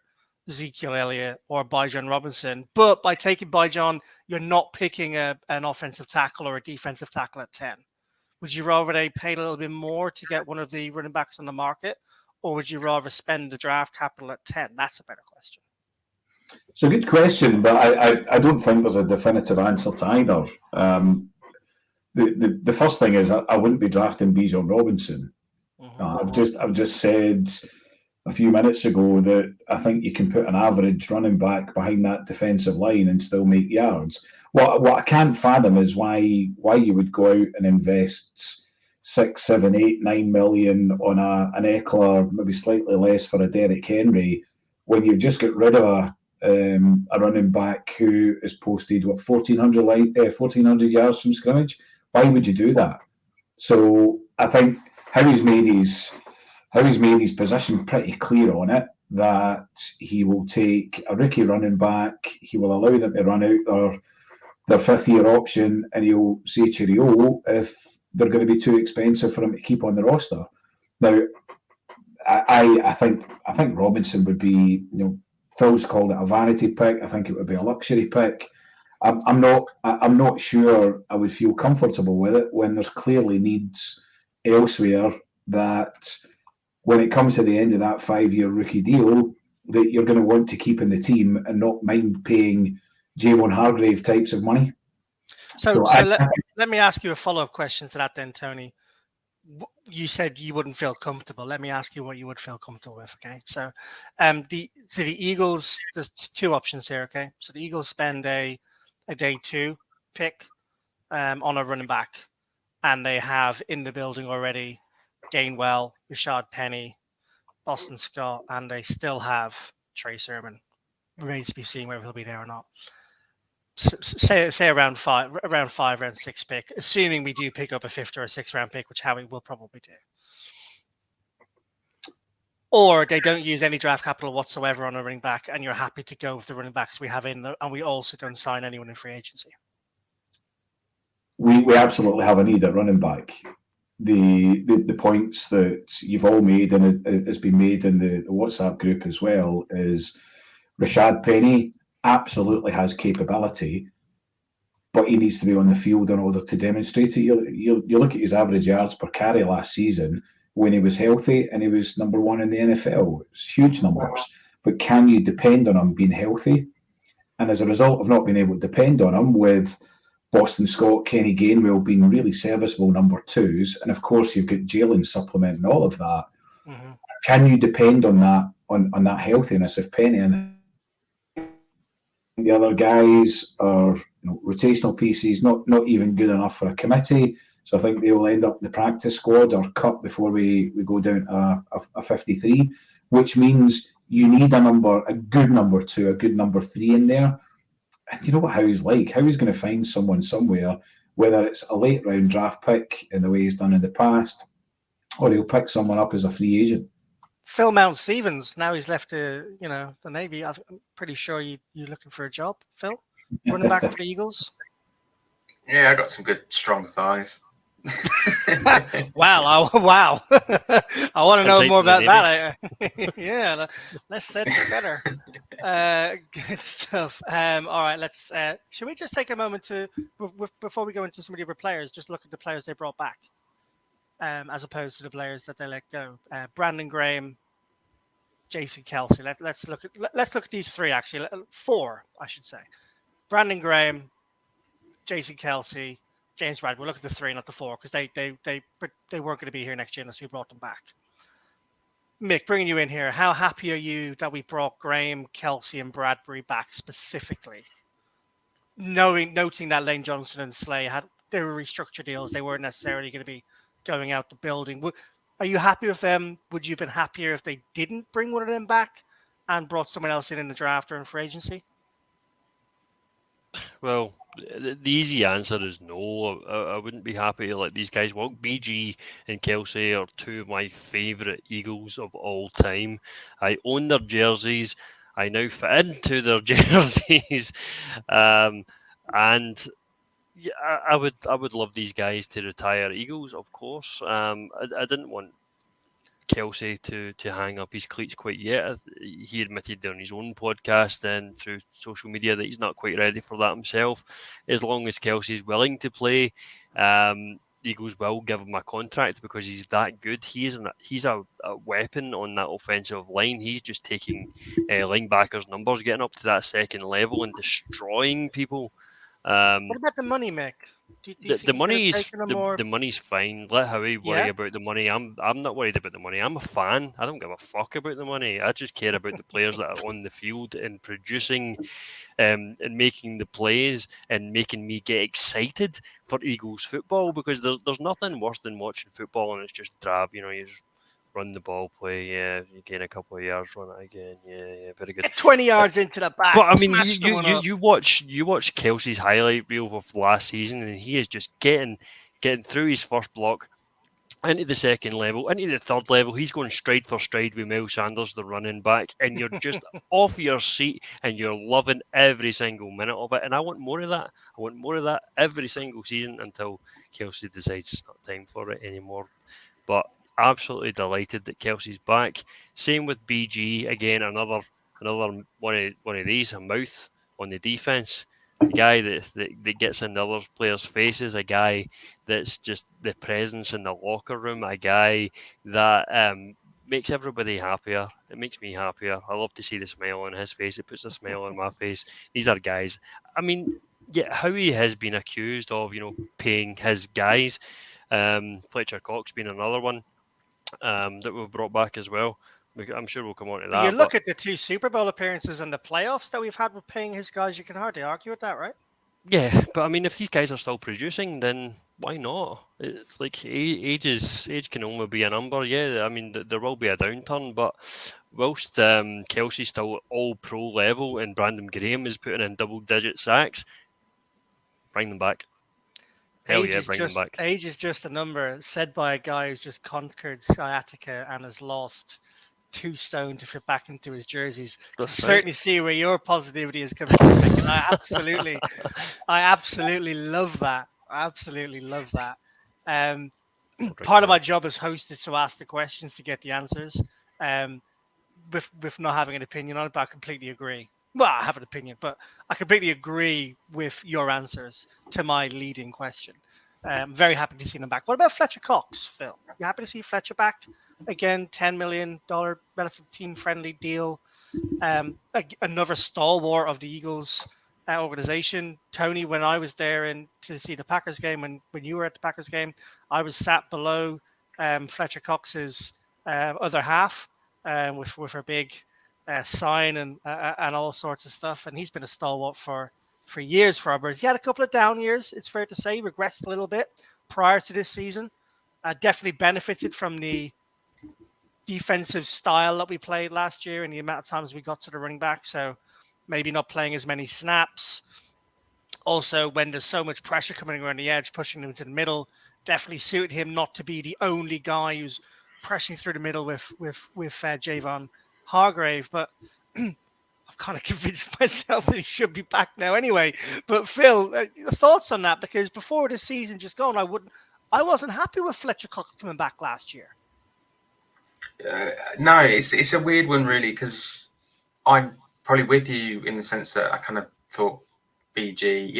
Ezekiel Elliott, or Bijan Robinson, but by taking Bijan, you're not picking an offensive tackle or a defensive tackle at 10. Would you rather they pay a little bit more to get one of the running backs on the market, or would you rather spend the draft capital at 10? That's a better question. It's a good question, but I don't think there's a definitive answer to either. The first thing is I wouldn't be drafting Bijan Robinson. I've just said a few minutes ago that I think you can put an average running back behind that defensive line and still make yards. What I can't fathom is why you would go out and invest 6, 7, 8, 9 million on an Eckler, maybe slightly less for a Derrick Henry, when you've just got rid of a running back who is posted 1,400 yards from scrimmage. Why would you do that? So I think Howie's made his position pretty clear on it, that he will take a rookie running back, he will allow them to run out their 5th-year option, and he'll say cheerio if they're going to be too expensive for him to keep on the roster. Now, I think Robinson would be, Phil's called it a vanity pick. I think it would be a luxury pick. I'm not sure I would feel comfortable with it when there's clearly needs elsewhere that when it comes to the end of that 5-year rookie deal that you're going to want to keep in the team and not mind paying Javon Hargrave types of money. So let me ask you a follow-up question to that then, Tony. You said you wouldn't feel comfortable. Let me ask you what you would feel comfortable with, okay? So the Eagles, there's 2 options here, okay? So the Eagles spend a day 2 pick on a running back, and they have in the building already Gainwell, Rashad Penny, Boston Scott, and they still have Trey Sermon. Remains to be seen whether he'll be there or not. Say around 5, round 6 pick, assuming we do pick up a 5th or a 6th round pick, which Howie will probably do. Or they don't use any draft capital whatsoever on a running back, and you're happy to go with the running backs we have in, and we also don't sign anyone in free agency. We absolutely have a need at running back. The points that you've all made and has been made in the WhatsApp group as well is Rashad Penny absolutely has capability, but he needs to be on the field in order to demonstrate it. You look at his average yards per carry last season when he was healthy, and he was number 1 in the NFL. It's huge numbers, but can you depend on him being healthy? And as a result of not being able to depend on him, with Boston Scott, Kenny Gainwell being really serviceable number 2s, and of course you've got Jalen supplementing all of that. Mm-hmm. Can you depend on that on that healthiness of Penny? And the other guys are rotational pieces, not even good enough for a committee. So I think they will end up in the practice squad or cut before we go down a 53, which means you need a good number 2, a good number 3 in there. And you know what Howie's like. Howie's going to find someone somewhere, whether it's a late round draft pick in the way he's done in the past, or he'll pick someone up as a free agent. Phil Mount Stevens, now he's left the Navy. I'm pretty sure you're looking for a job, Phil, running back for the Eagles. Yeah, I got some good strong thighs. Wow! I want to know more about that. Yeah, let's set it better. Good stuff. All right, let's. Should we just take a moment to, before we go into some of the other players, just look at the players they brought back, as opposed to the players that they let go. Brandon Graham, Jason Kelsey. Let's look at these 3 actually. 4, I should say. Brandon Graham, Jason Kelsey, James Bradbury. We'll look at the 3, not the 4, because they weren't going to be here next year unless we brought them back. Mik, bringing you in here, how happy are you that we brought Graham, Kelsey, and Bradbury back specifically? Noting that Lane Johnson and Slay they were restructured deals, they weren't necessarily going to be going out the building. Are you happy with them? Would you have been happier if they didn't bring one of them back and brought someone else in the draft or in free agency? Well, the easy answer is no. I wouldn't be happy to let these guys walk. BG and Kelsey are 2 of my favourite Eagles of all time. I own their jerseys. I now fit into their jerseys. And yeah, I would love these guys to retire Eagles, of course. I didn't want Kelsey to hang up his cleats quite yet. He admitted on his own podcast and through social media that he's not quite ready for that himself. As long as Kelsey's willing to play, Eagles will give him a contract because he's that good. He's a weapon on that offensive line. He's just taking linebackers' numbers, getting up to that second level and destroying people. What about the money, Mik? The money's fine. Let Howie worry about the money. I'm not worried about the money. I'm a fan. I don't give a fuck about the money. I just care about the players that are on the field and producing and making the plays and making me get excited for Eagles football, because there's nothing worse than watching football and it's just drab. You just run the ball, play, you gain a couple of yards, run it again, very good. 20 yards into the back. But I mean, you watch Kelsey's highlight reel of last season, and he is just getting through his first block, into the second level, into the third level. He's going stride for stride with Miles Sanders, the running back, and you're just off your seat and you're loving every single minute of it. And I want more of that. I want more of that every single season until Kelsey decides it's not time for it anymore. But absolutely delighted that Kelsey's back. Same with BG. Again, another one of these, a mouth on the defense. A guy that gets in the other players' faces, a guy that's just the presence in the locker room, a guy that makes everybody happier. It makes me happier. I love to see the smile on his face. It puts a smile on my face. These are guys. I mean, yeah, how he has been accused of, paying his guys. Fletcher Cox being another one that we've brought back as well. I'm sure we'll come on to that. You look at the 2 Super Bowl appearances and the playoffs that we've had with paying his guys, you can hardly argue with that, right? Yeah, but I mean, if these guys are still producing, then why not? It's like age can only be a number. Yeah, I mean, there will be a downturn, but whilst Kelsey's still all pro level and Brandon Graham is putting in double-digit sacks, bring them back. Hell yeah, bring them back. Age is just a number said by a guy who's just conquered sciatica and has lost 2 stone to fit back into his jerseys. I certainly see where your positivity is coming from, Mick, and I absolutely love that. I absolutely love that. Part of my job as host is to ask the questions to get the answers. With not having an opinion on it, but I completely agree. Well, I have an opinion, but I completely agree with your answers to my leading question. I'm very happy to see them back. What about Fletcher Cox, Phil? You happy to see Fletcher back? Again, $10 million relative team-friendly deal. Another stalwart of the Eagles organization. Tony, when I was there to see the Packers game, when you were at the Packers game, I was sat below Fletcher Cox's other half with her big sign and all sorts of stuff. And he's been a stalwart for years for our Birds. He had a couple of down years, it's fair to say, regressed a little bit prior to this season. Definitely benefited from the defensive style that we played last year and the amount of times we got to the running back. So maybe not playing as many snaps. Also, when there's so much pressure coming around the edge, pushing them to the middle, definitely suited him not to be the only guy who's pressing through the middle with Javon Hargrave. But I'm kind of convinced myself that he should be back now anyway. But Phil, thoughts on that? Because before the season just gone, I wasn't happy with Fletcher Cox coming back last year. No, it's a weird one really, because I'm probably with you in the sense that I kind of thought BG,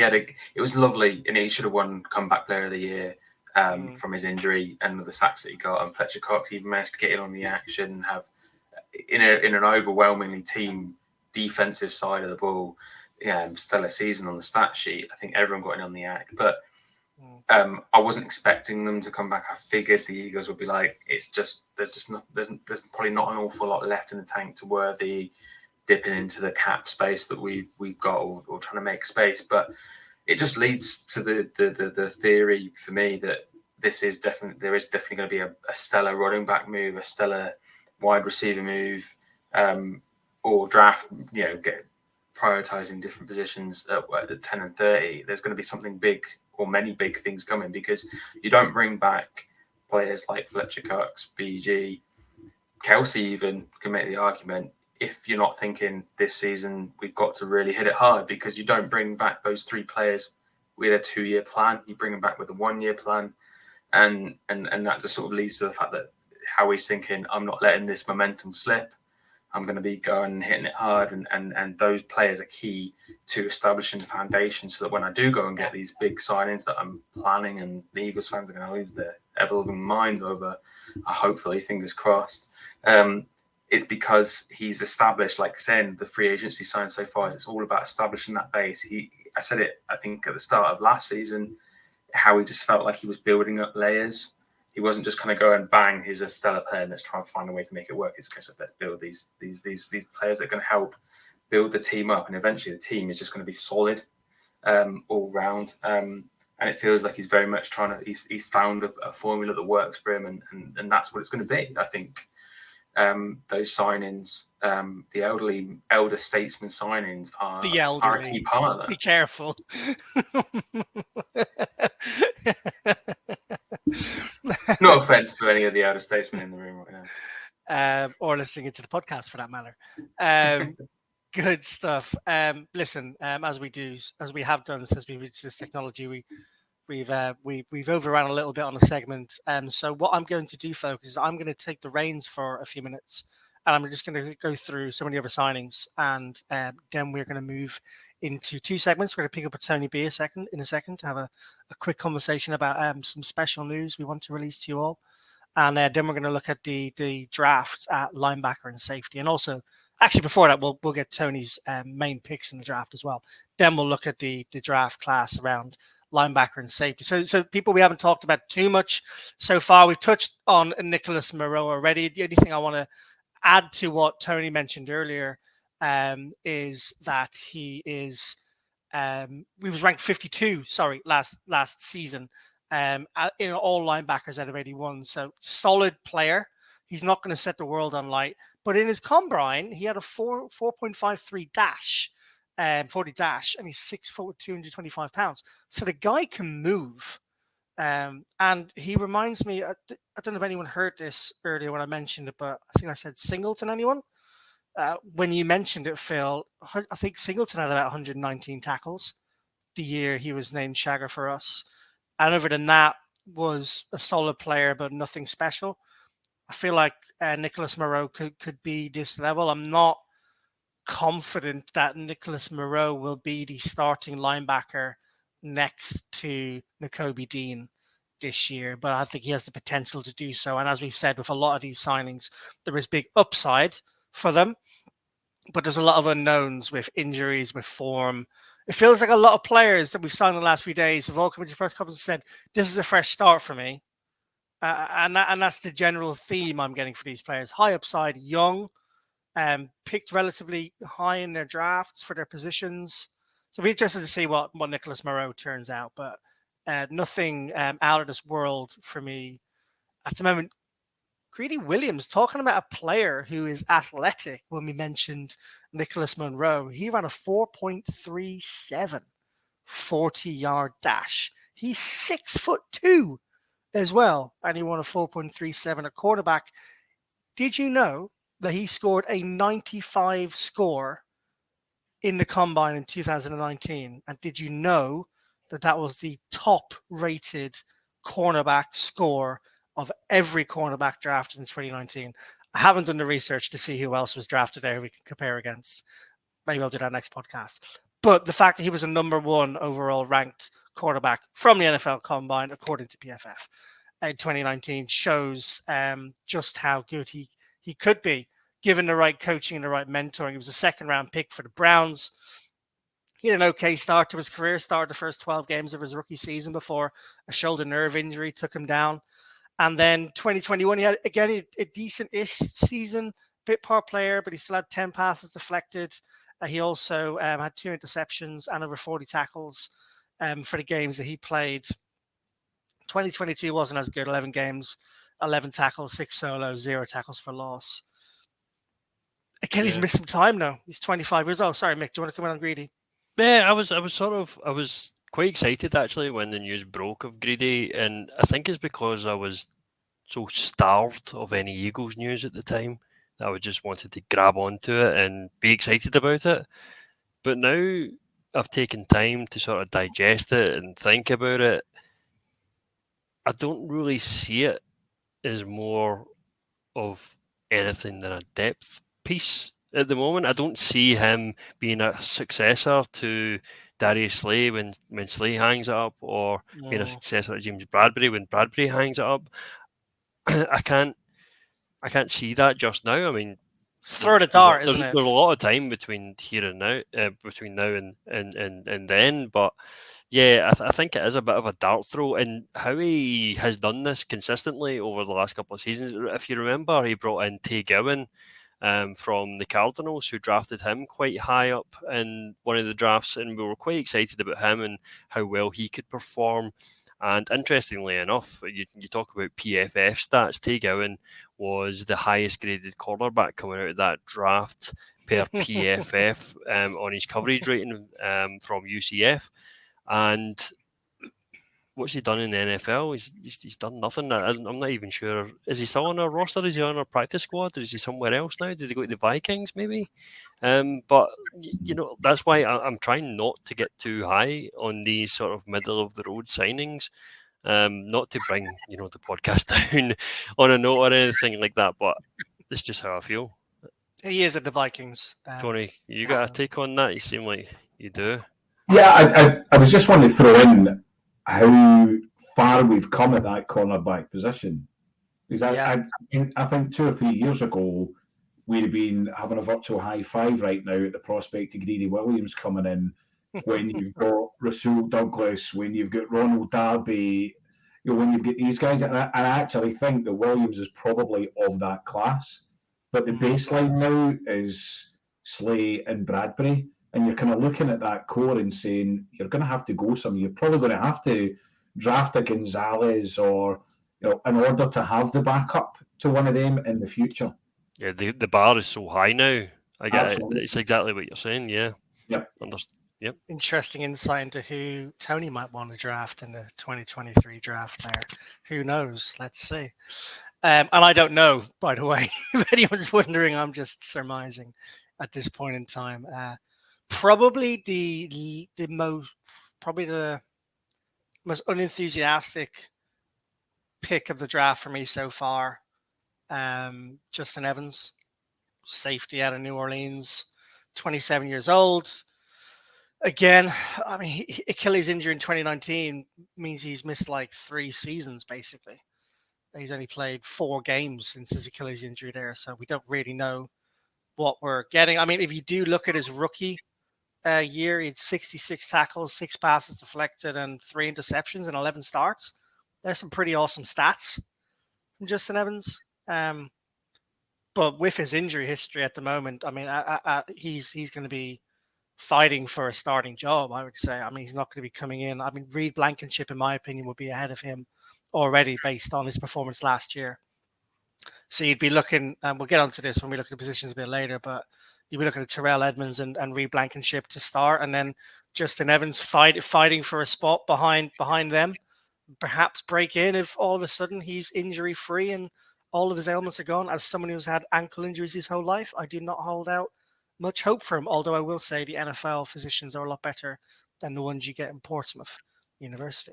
it was lovely, and he should have won Comeback Player of the Year from his injury and the sacks that he got. And Fletcher Cox even managed to get in on the action, have in an overwhelmingly team defensive side of the ball, stellar season on the stat sheet. I think everyone got in on the act, but I wasn't expecting them to come back. I figured the Eagles would be like, there's probably not an awful lot left in the tank to worthy dipping into the cap space that we've got or trying to make space. But it just leads to the theory for me that there is definitely going to be a stellar running back move, a stellar wide receiver move, or draft, get prioritizing different positions at 10 and 30. There's going to be something big or many big things coming, because you don't bring back players like Fletcher Cox, BG, Kelsey even can make the argument, if you're not thinking this season we've got to really hit it hard, because you don't bring back those 3 players with a 2-year plan. You bring them back with a 1-year plan, and that just sort of leads to the fact that Howie's thinking, I'm not letting this momentum slip. I'm going to be going and hitting it hard, and those players are key to establishing the foundation, so that when I do go and get these big signings that I'm planning, and the Eagles fans are going to lose their ever-loving minds over, hopefully, fingers crossed, it's because he's established, like saying, the free agency signed so far, it's all about establishing that base. I said it, I think, at the start of last season, how he just felt like he was building up layers. He wasn't just kind of going, bang, here's a stellar player, and let's try and find a way to make it work. It's because let's build these players that can help build the team up, and eventually the team is just going to be solid all round. And it feels like he's very much he's found a formula that works for him, and that's what it's going to be. I think those signings, the elder statesman signings are a key part of that. Be No offense to any of the outer statesmen in the room right now. Or listening into the podcast for that matter. Good stuff. Listen, as we have done since we reached this technology, we've overrun a little bit on the segment. So what I'm going to do, folks, is I'm going to take the reins for a few minutes, and I'm just going to go through some of the other signings, and then we're going to move into two segments. We're going to pick up with Tony B in a second to have a quick conversation about some special news we want to release to you all, and then we're going to look at the draft at linebacker and safety, and also. Actually, before that, we'll get Tony's main picks in the draft as well. Then we'll look at the draft class around linebacker and safety. So people we haven't talked about too much so far. We've touched on Nicholas Moreau already. The only thing I want to add to what Tony mentioned earlier is that he was ranked 52. Sorry, last season in all linebackers out of 81. So solid player. He's not going to set the world on light. But in his combine, he had a 4.53 dash, 40 dash, and he's 6 foot 225 pounds. So the guy can move. And he reminds me, I don't know if anyone heard this earlier when I mentioned it, but I think I said Singleton, anyone? When you mentioned it, Phil, I think Singleton had about 119 tackles the year he was named Shagger for us. And other than that, was a solid player, but nothing special. I feel like Nicholas Moreau could be this level. I'm not confident that Nicholas Moreau will be the starting linebacker next to Nakobe Dean this year, but I think he has the potential to do so. And as we've said, with a lot of these signings, there is big upside for them, but there's a lot of unknowns with injuries, with form. It feels like a lot of players that we've signed in the last few days have all come into press conference and said, this is a fresh start for me. And that's the general theme I'm getting for these players. High upside, young, picked relatively high in their drafts for their positions. So we're interested to see what Nicholas Moreau turns out. But nothing out of this world for me at the moment. Greedy Williams, talking about a player who is athletic when we mentioned Nicholas Monroe. He ran a 4.37 40-yard dash. He's 6'2" as well, and he won a 4.37 at quarterback. Did you know that he scored a 95 score in the combine in 2019? And did you know that that was the top-rated cornerback score of every cornerback drafted in 2019? I haven't done the research to see who else was drafted there we can compare against. Maybe I'll do that next podcast. But the fact that he was a number one overall ranked quarterback from the NFL Combine, according to PFF, in 2019, shows just how good he could be, given the right coaching and the right mentoring. He was a second-round pick for the Browns. He had an okay start to his career, started the first 12 games of his rookie season before a shoulder nerve injury took him down. And then 2021, he had, again, a decent-ish season, bit par player, but he still had 10 passes deflected. He also had 2 interceptions and over 40 tackles for the games that he played. 2022 wasn't as good, 11 games, 11 tackles, 6 solos, 0 tackles for loss. Again, he's missed some time now. He's 25 years old. Sorry, Mick, do you want to come in on Greedy? Yeah, I was quite excited actually when the news broke of Greedy, and I think it's because I was so starved of any Eagles news at the time that I just wanted to grab onto it and be excited about it. But now I've taken time to sort of digest it and think about it. I don't really see it as more of anything than a depth piece at the moment. I don't see him being a successor to Darius Slay when Slay hangs it up, or being a successor to James Bradbury when Bradbury hangs it up. I can't see that just now. I mean, throw the dart, isn't it? There's a lot of time between here and now, between now and then, but yeah, I think it is a bit of a dart throw, and how he has done this consistently over the last couple of seasons. If you remember, he brought in Tay Gowan from the Cardinals, who drafted him quite high up in one of the drafts, and we were quite excited about him and how well he could perform. And interestingly enough, you talk about PFF stats. Tay Gowan was the highest graded cornerback coming out of that draft per PFF on his coverage rating from UCF. And what's he done in the NFL? He's done nothing. I'm not even sure. Is he still on our roster? Is he on our practice squad? Or is he somewhere else now? Did he go to the Vikings maybe? But that's why I'm trying not to get too high on these sort of middle of the road signings. Not to bring the podcast down on a note or anything like that, but it's just how I feel. He is at the Vikings. Tony, you got a take on that? You seem like you do. Yeah, I was just wanting to throw in how far we've come at that cornerback position. Because I think 2 or 3 years ago, we'd have been having a virtual high five right now at the prospect of Greedy Williams coming in. When you've got Rasul Douglas, when you've got Ronald Darby, when you've got these guys, and I actually think that Williams is probably of that class. But the baseline now is Slay and Bradbury, and you're kind of looking at that core and saying you're going to have to go somewhere. You're probably going to have to draft a Gonzalez or in order to have the backup to one of them in the future. Yeah, the bar is so high now. I get Absolutely. it. It's exactly what you're saying. Yeah. Yep. Yep. Interesting insight into who Tony might want to draft in the 2023 draft there. Who knows? Let's see. And I don't know, by the way. If anyone's wondering, I'm just surmising at this point in time. Probably the most unenthusiastic pick of the draft for me so far. Justin Evans, safety out of New Orleans, 27 years old. Again, I mean, Achilles injury in 2019 means he's missed like 3 seasons, basically. He's only played 4 games since his Achilles injury there, so we don't really know what we're getting. I mean, if you do look at his rookie year, he had 66 tackles, 6 passes deflected, and 3 interceptions and 11 starts. There's some pretty awesome stats from Justin Evans. But with his injury history at the moment, I mean, he's going to be fighting for a starting job, I would say. I mean, he's not going to be coming in. I mean, Reed Blankenship, in my opinion, would be ahead of him already based on his performance last year. So you'd be looking, and we'll get onto this when we look at the positions a bit later, but you'd be looking at Terrell Edmonds and Reed Blankenship to start, and then Justin Evans fighting for a spot behind them. Perhaps break in if all of a sudden he's injury-free and all of his ailments are gone. As someone who's had ankle injuries his whole life, I do not hold out much hope for him, although I will say the NFL physicians are a lot better than the ones you get in Portsmouth University.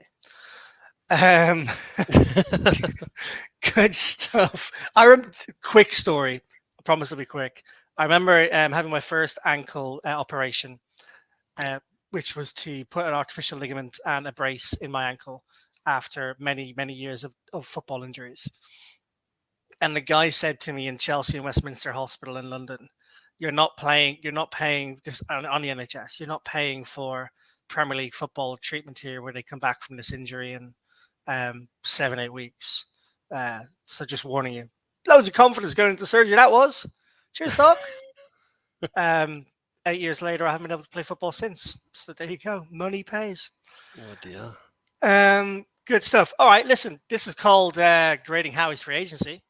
Good stuff. Quick story. I promise it'll be quick. I remember having my first ankle operation, which was to put an artificial ligament and a brace in my ankle after many, many years of football injuries. And the guy said to me in Chelsea and Westminster Hospital in London, you're not paying this on the NHS. You're not paying for Premier League football treatment here where they come back from this injury in 7-8 weeks. So just warning you. Loads of confidence going into surgery. That was. Cheers, Doc. 8 years later, I haven't been able to play football since. So there you go. Money pays. Oh, dear. Good stuff. All right, listen. This is called grading Howie's free agency.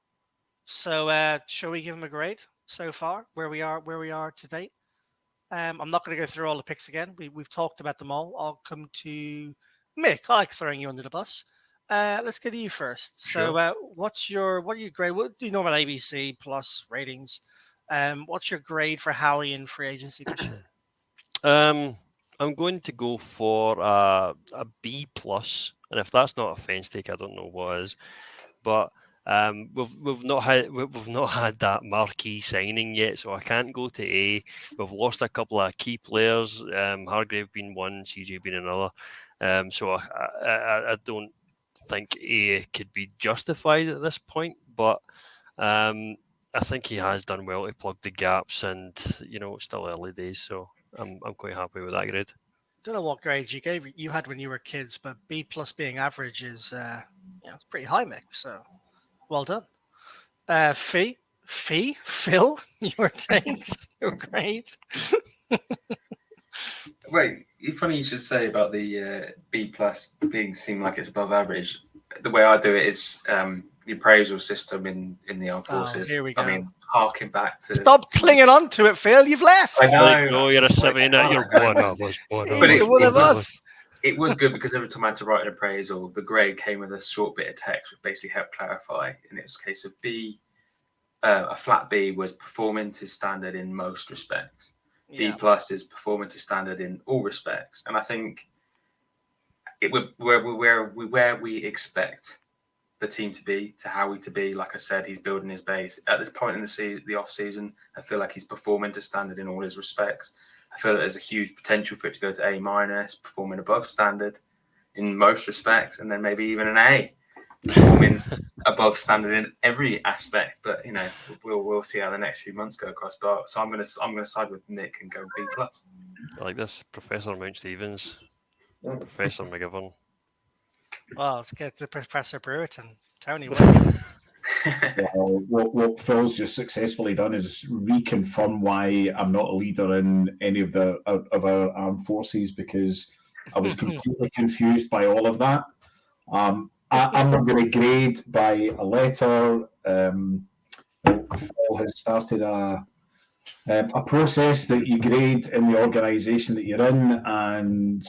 So shall we give him a grade so far, where we are to date? I'm not going to go through all the picks again. We've talked about them all. I'll come to Mick. I like throwing you under the bus. Let's get to you first. Sure. So what are your grade? What do you normal ABC plus ratings? What's your grade for Howie in free agency this year? I'm going to go for a B plus, and if that's not a fence take, I don't know what is. But we've not had that marquee signing yet, so I can't go to A. We've lost a couple of key players, Hargrave being one, CJ being another. So I don't think A could be justified at this point, but I think he has done well to plug the gaps, and it's still early days, so I'm quite happy with that grade. Don't know what grades you had when you were kids, but B plus being average is it's pretty high, Mick. So well done. Phil, your takes, your grade. Wait, funny you should say about the B plus seem like it's above average. The way I do it is the appraisal system in the armed forces. Here we go. I mean, harking back to. Stop clinging on to it, Phil. You've left. I know. You're a 7. You're one of us. You're one of us. it was good because every time I had to write an appraisal, the grade came with a short bit of text which basically helped clarify. In its case of B, a flat B was performing to standard in most respects. B plus is performing to standard in all respects. And I think where we expect the team to be, to Howie to be. Like I said, he's building his base. At this point in the season, the off season, I feel like he's performing to standard in all his respects. I feel that there's a huge potential for it to go to A-, performing above standard in most respects, and then maybe even an A, performing above standard in every aspect. But you know, we'll see how the next few months go across. But so I'm gonna side with Nick and go B+. I like this, Professor Mount Stevens, Professor McGivern. Well, let's get to Professor Brewerton. Tony, what Phil's just successfully done is reconfirm why I'm not a leader in any of our armed forces, because I was completely confused by all of that. I'm not going to grade by a letter. Phil has started a process that you grade in the organisation that you're in, and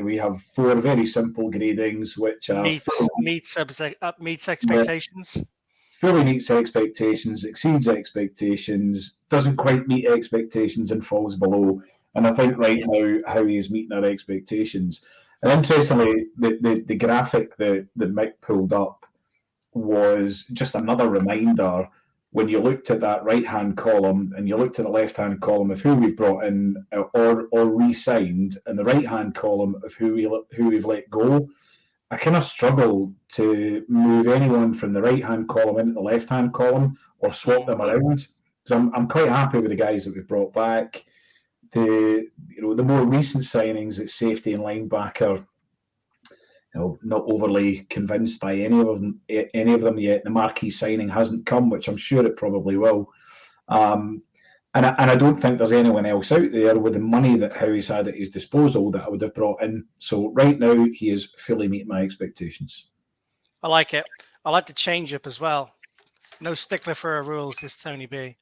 we have 4 very simple gradings, which are meets expectations. Fully meets expectations, exceeds expectations, doesn't quite meet expectations, and falls below. And I think right now Howie is meeting our expectations. And interestingly, the graphic that Mick pulled up was just another reminder. When you looked at that right-hand column and you looked at the left-hand column of who we've brought in or re-signed, and the right-hand column of who we've let go, I kind of struggle to move anyone from the right-hand column into the left-hand column or swap them around. So I'm quite happy with the guys that we've brought back. The more recent signings at safety and linebacker, not overly convinced by any of them yet. The marquee signing hasn't come, which I'm sure it probably will. And I don't think there's anyone else out there with the money that Howie's had at his disposal that I would have brought in. So right now, he is fully meeting my expectations. I like it. I like the change up as well. No stickler for our rules, this Tony B.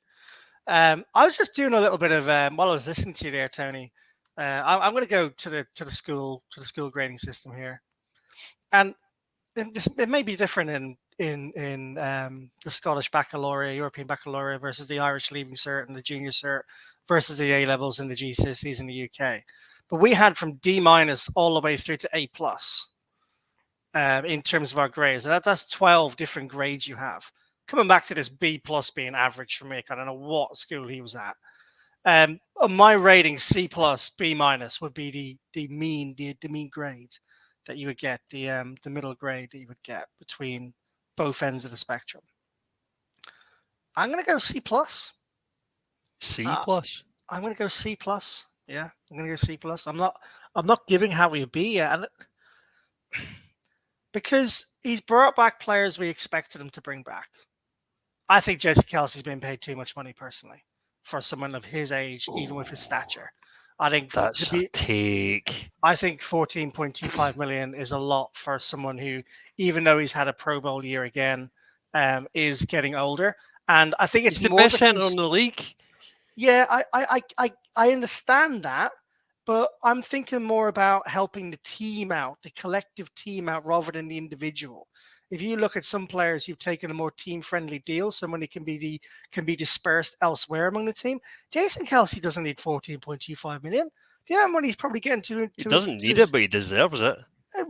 I was just doing a little bit of while I was listening to you there, Tony. I'm going to go to the school grading system here, and it may be different in the Scottish Baccalaureate, European Baccalaureate versus the Irish Leaving Cert and the Junior Cert versus the A levels and the GCSEs in the UK. But we had from D- all the way through to A+. In terms of our grades, and that's 12 different grades you have. Coming back to this B+ being average for me, I don't know what school he was at. On my rating, C+, B- would be the mean grade that you would get, the middle grade that you would get between both ends of the spectrum. I'm going to go C+. C+? I'm going to go C+. Yeah, I'm going to go C+. I'm not giving Howie a B yet. And because he's brought back players we expected him to bring back. I think Jesse Kelsey's been paid too much money personally for someone of his age, even with his stature. I think that's a take. I think 14.25 million is a lot for someone who, even though he's had a Pro Bowl year again, is getting older. And I think it's he's the more best center in the league. Yeah, I understand that, but I'm thinking more about helping the team out, the collective team out, rather than the individual. If you look at some players who've taken a more team-friendly deal, someone who can be dispersed elsewhere among the team. Jason Kelsey doesn't need 14.25 million. Do you know how money he's probably getting to? He doesn't need it, but he deserves it.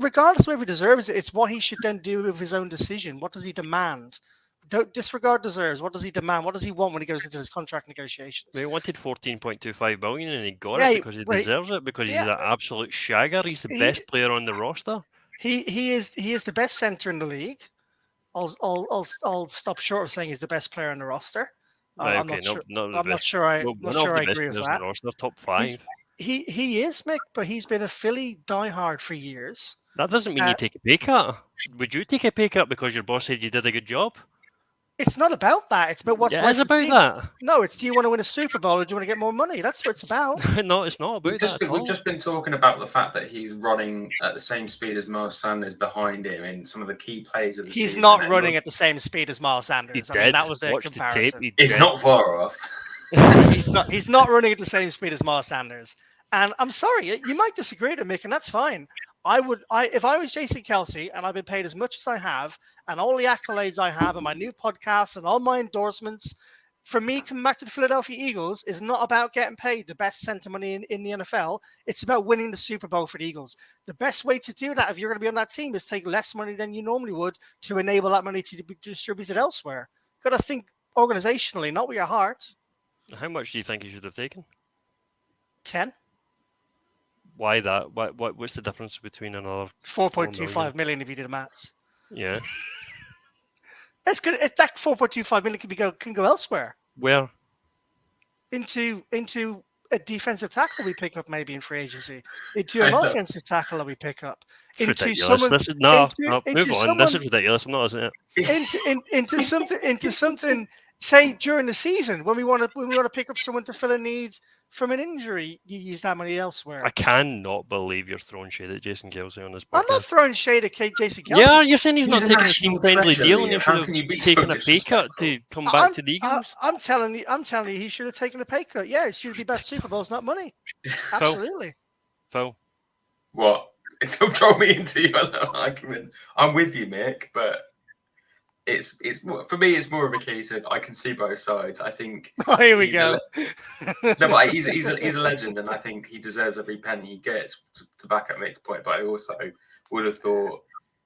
Regardless of whether he deserves it, it's what he should then do with his own decision. What does he demand? Don't disregard deserves. What does he demand? What does he want when he goes into his contract negotiations? He wanted 14.25 billion and he got it because he deserves it, because he's an absolute shagger. He's the best player on the roster. He is the best center in the league. I'll stop short of saying he's the best player on the roster. I'm not sure I agree with that. Roster, top 5. He is, Mick, but he's been a Philly diehard for years. That doesn't mean you take a pay cut. Would you take a pay cut because your boss said you did a good job? It's not about that. It's about what's right. It's about that. No, it's do you want to win a Super Bowl or do you want to get more money? That's what it's about. No, it's not about that. We've just been talking about the fact that he's running at the same speed as Miles Sanders behind him in some of the key plays of the season. He's not running at the same speed as Miles Sanders. I mean, that was a comparison. It's not far off. He's not running at the same speed as Miles Sanders. And I'm sorry, you might disagree with Mick, and that's fine. if I was Jason Kelce and I've been paid as much as I have, and all the accolades I have, and my new podcast and all my endorsements, for me, coming back to the Philadelphia Eagles is not about getting paid the best center money in the NFL. It's about winning the Super Bowl for the Eagles. The best way to do that, if you're going to be on that team, is take less money than you normally would to enable that money to be distributed elsewhere. Got to think organizationally, not with your heart. How much do you think he should have taken? 10. Why that? What's the difference between another 4.25 million if you do the maths? Yeah. That's good. That 4.25 million can go elsewhere. Where? Into a defensive tackle we pick up maybe in free agency. Into an offensive tackle that we pick up. Into ridiculous. Someone. Move on. This is ridiculous. I'm not, isn't it? Into something. Say during the season when we want to pick up someone to fill a need from an injury, you use that money elsewhere. I cannot believe you're throwing shade at Jason Kelce on this podcast. I'm not throwing shade at Jason Kelce. Yeah, you're saying he's not taking a team-friendly deal, and you should have taken a pay cut to come back to the Eagles. I'm telling you, he should have taken a pay cut. Yeah, it should be about Super Bowls, not money. Absolutely. Phil, what? Don't throw me into your argument. I'm with you, Mick, but it's for me. It's more of a case of I can see both sides. I think. Oh, here we go. No, but he's a legend, and I think he deserves every penny he gets to back up Mick's point. But I also would have thought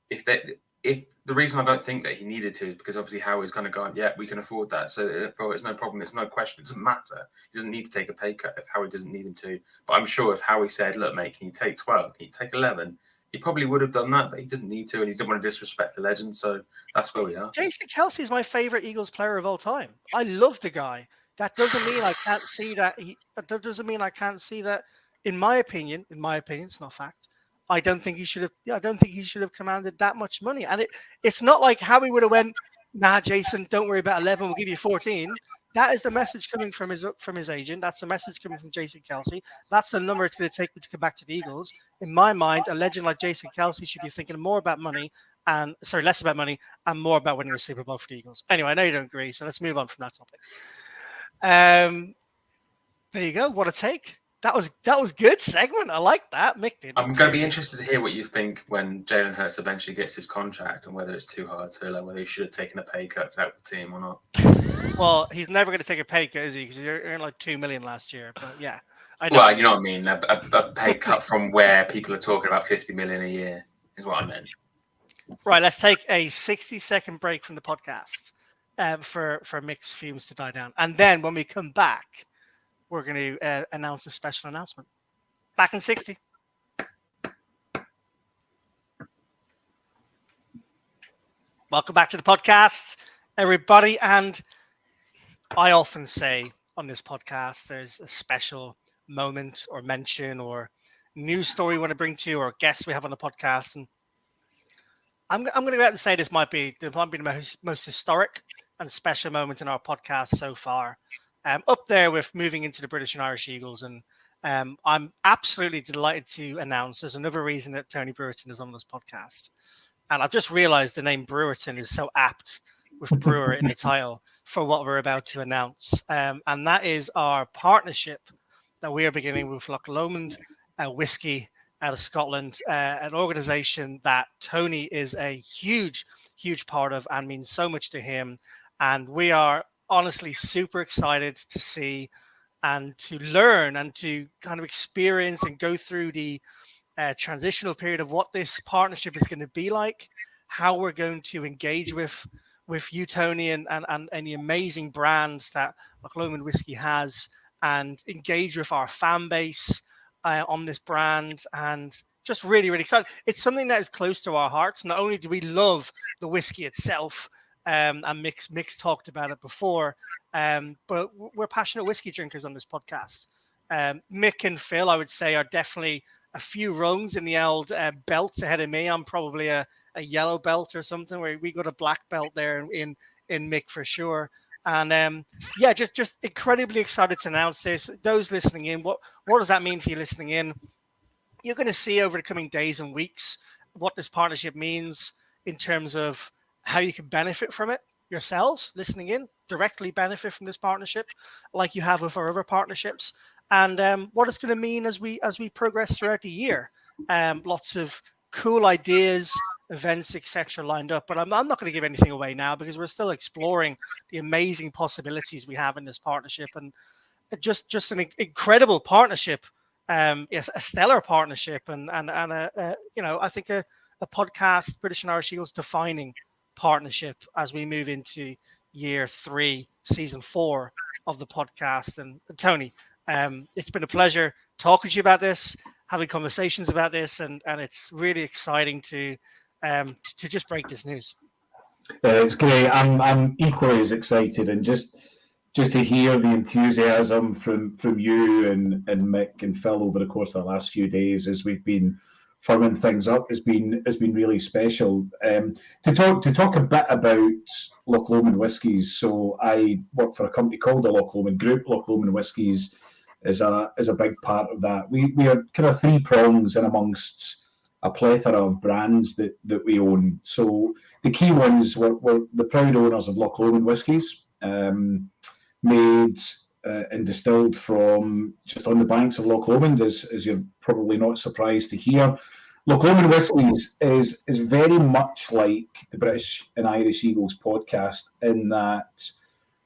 if the reason I don't think that he needed to is because obviously Howie's going to go, yeah, we can afford that, so it's no problem. It's no question. It doesn't matter. He doesn't need to take a pay cut if Howie doesn't need him to. But I'm sure if Howie said, look, mate, can you take 12? Can you take 11? He probably would have done that, but he didn't need to, and he didn't want to disrespect the legend. So that's where we are. Jason Kelce is my favorite Eagles player of all time. I love the guy. That doesn't mean I can't see that. That doesn't mean I can't see that. In my opinion, it's not fact. I don't think he should have. I don't think he should have commanded that much money. And it's not like Howie would have went, nah, Jason, don't worry about 11. We'll give you 14. That is the message coming from his agent. That's the message coming from Jason Kelce. That's the number it's going to take to come back to the Eagles. In my mind, a legend like Jason Kelce should be thinking less about money and more about winning a Super Bowl for the Eagles. Anyway, I know you don't agree, so let's move on from that topic. There you go. What a take. That was good segment. I like that. Mick did. I'm going to be interested to hear what you think when Jalen Hurts eventually gets his contract and whether it's too hard to whether he should have taken a pay cut to help the team or not. Well, he's never going to take a pay cut, is he? Because he earned like $2 million last year. But yeah, I know. Well, you know what I mean. A pay cut from where people are talking about $50 million a year is what I meant. Right. Let's take a 60-second break from the podcast for Mick's fumes to die down, and then when we come back, we're going to announce a special announcement. Back in 60. Welcome back to the podcast, everybody. And I often say on this podcast, there's a special moment or mention or news story we want to bring to you or guests we have on the podcast. And I'm going to go out and say this might be the most historic and special moment in our podcast so far. Up there with moving into the British and Irish Eagles. And I'm absolutely delighted to announce there's another reason that Tony Brewerton is on this podcast. And I've just realized the name Brewerton is so apt with Brewer in the title for what we're about to announce. And that is our partnership that we are beginning with Loch Lomond Whiskey out of Scotland, an organization that Tony is a huge, huge part of and means so much to him. And we are honestly super excited to see and to learn and to kind of experience and go through the transitional period of what this partnership is going to be like, how we're going to engage with you, Tony, and the amazing brands that Loch Lomond Whiskey has, and engage with our fan base on this brand, and just really, really excited. It's something that is close to our hearts. Not only do we love the whiskey itself, and Mick's talked about it before, but we're passionate whiskey drinkers on this podcast. Mik and Phill, I would say, are definitely a few rungs in the old belts ahead of me. I'm probably a yellow belt or something, where we got a black belt there in Mik for sure. And just incredibly excited to announce this. Those listening in, what does that mean for you listening in? You're going to see over the coming days and weeks what this partnership means in terms of how you can benefit from it yourselves, listening in, directly benefit from this partnership like you have with our other partnerships, and what it's going to mean as we progress throughout the year. Lots of cool ideas, events, etc. lined up. But I'm not going to give anything away now because we're still exploring the amazing possibilities we have in this partnership, and just an incredible partnership. Yes, a stellar partnership, and a I think a podcast, British and Irish Eagles defining partnership as we move into year 3, season 4 of the podcast. And Tony, it's been a pleasure talking to you about this, having conversations about this, and it's really exciting to just break this news. It's great. I'm equally as excited, and just to hear the enthusiasm from you and Mik and Phill over the course of the last few days as we've been firming things up has been really special. To talk a bit about Loch Lomond Whiskies. So I work for a company called the Loch Lomond Group. Loch Lomond Whiskies is a big part of that. We are kind of 3 prongs in amongst a plethora of brands that we own. So the key ones we're the proud owners of Loch Lomond Whiskies. Made and distilled from just on the banks of Loch Lomond, as you're probably not surprised to hear. Loch Lomond Whiskies is very much like the British and Irish Eagles podcast in that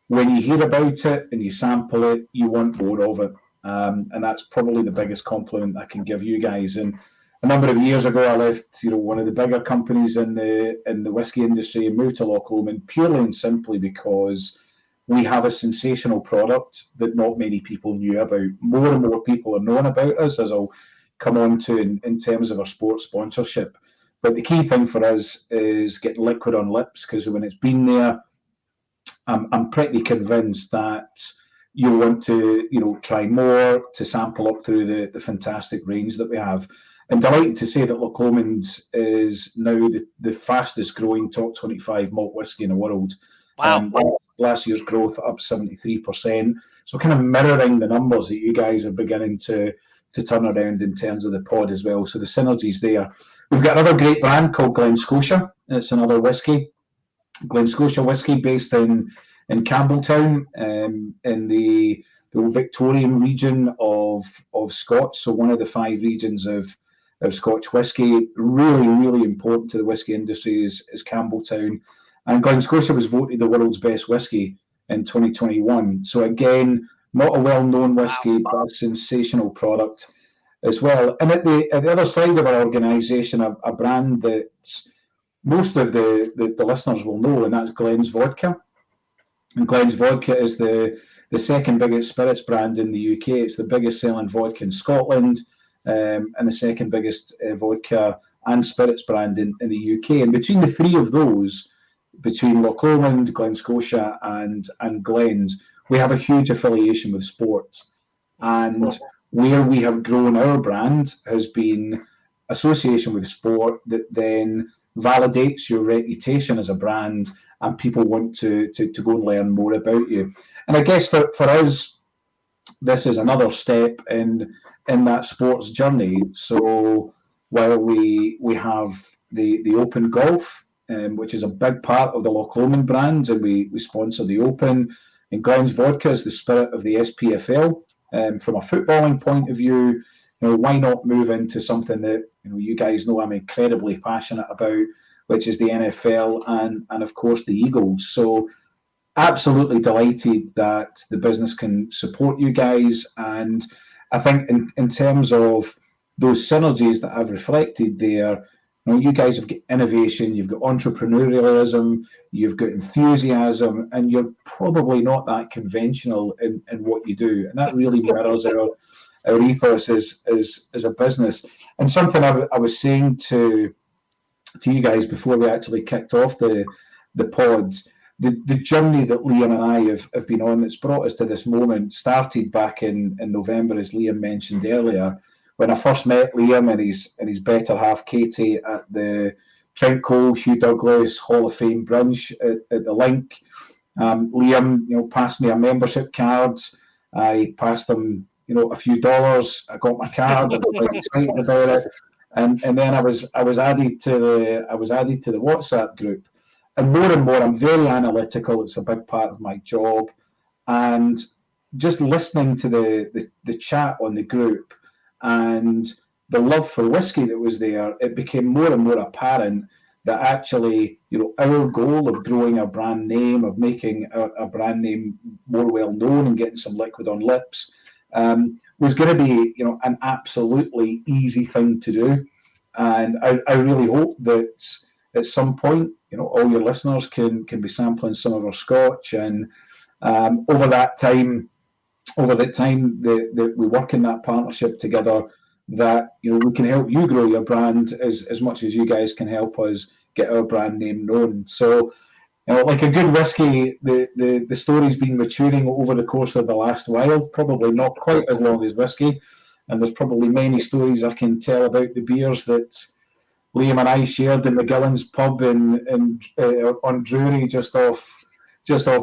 when you hear about it and you sample it, you want more of it. And that's probably the biggest compliment I can give you guys. And a number of years ago, I left one of the bigger companies in the whiskey industry and moved to Loch Lomond purely and simply because we have a sensational product that not many people knew about. More and more people are known about us, as I'll come on to in terms of our sports sponsorship. But the key thing for us is getting liquid on lips, because when it's been there, I'm pretty convinced that you'll want to try more, to sample up through the fantastic range that we have. And delighted to say that Loch Lomond is now the fastest growing top 25 malt whisky in the world. Wow. Last year's growth up 73%. So kind of mirroring the numbers that you guys are beginning to turn around in terms of the pod as well. So the synergies there. We've got another great brand called Glen Scotia. It's another whiskey. Glen Scotia whiskey based in Campbelltown, in the Victorian region of Scots. So one of the 5 regions of Scotch whiskey. Really, really important to the whiskey industry is Campbelltown. And Glen Scotia was voted the world's best whiskey in 2021. So again, not a well-known whiskey, but a sensational product as well. And at the other side of our organisation, a brand that most of the listeners will know, and that's Glen's Vodka. And Glen's Vodka is the second biggest spirits brand in the UK. It's the biggest selling vodka in Scotland, and the second biggest vodka and spirits brand in the UK. And between the 3 of those, between Loch Lomond, Glen Scotia, and Glen's, we have a huge affiliation with sports. And where we have grown our brand has been association with sport that then validates your reputation as a brand, and people want to go and learn more about you. And I guess for us, this is another step in that sports journey. So while we have the Open Golf, which is a big part of the Loch Lomond brand, and we sponsor the Open. And Glen's Vodka is the spirit of the SPFL. From a footballing point of view, why not move into something that you guys know I'm incredibly passionate about, which is the NFL and of course the Eagles. So absolutely delighted that the business can support you guys. And I think in terms of those synergies that I've reflected there, you guys have got innovation, you've got entrepreneurialism, you've got enthusiasm, and you're probably not that conventional in what you do. And that really mirrors our ethos as a business. And something I was saying to you guys before we actually kicked off the pods, the journey that Liam and I have been on that's brought us to this moment started back in November, as Liam mentioned earlier, when I first met Liam and his better half Katie at the Trent Cole, Hugh Douglas Hall of Fame brunch at the Link. Liam, passed me a membership card. I passed him, a few dollars. I got my card. I was quite excited about it, and then I was added to the WhatsApp group. And more, I'm very analytical. It's a big part of my job, and just listening to the chat on the group, and the love for whiskey that was there, it became more and more apparent that actually, our goal of growing a brand name, of making a brand name more well known and getting some liquid on lips, was going to be, an absolutely easy thing to do. And I really hope that at some point, all your listeners can be sampling some of our Scotch, and over that time that we work in that partnership together, that we can help you grow your brand as much as you guys can help us get our brand name known. So, like a good whiskey, the story's been maturing over the course of the last while, probably not quite as long as whiskey, and there's probably many stories I can tell about the beers that Liam and I shared in McGillen's pub on Drury, just off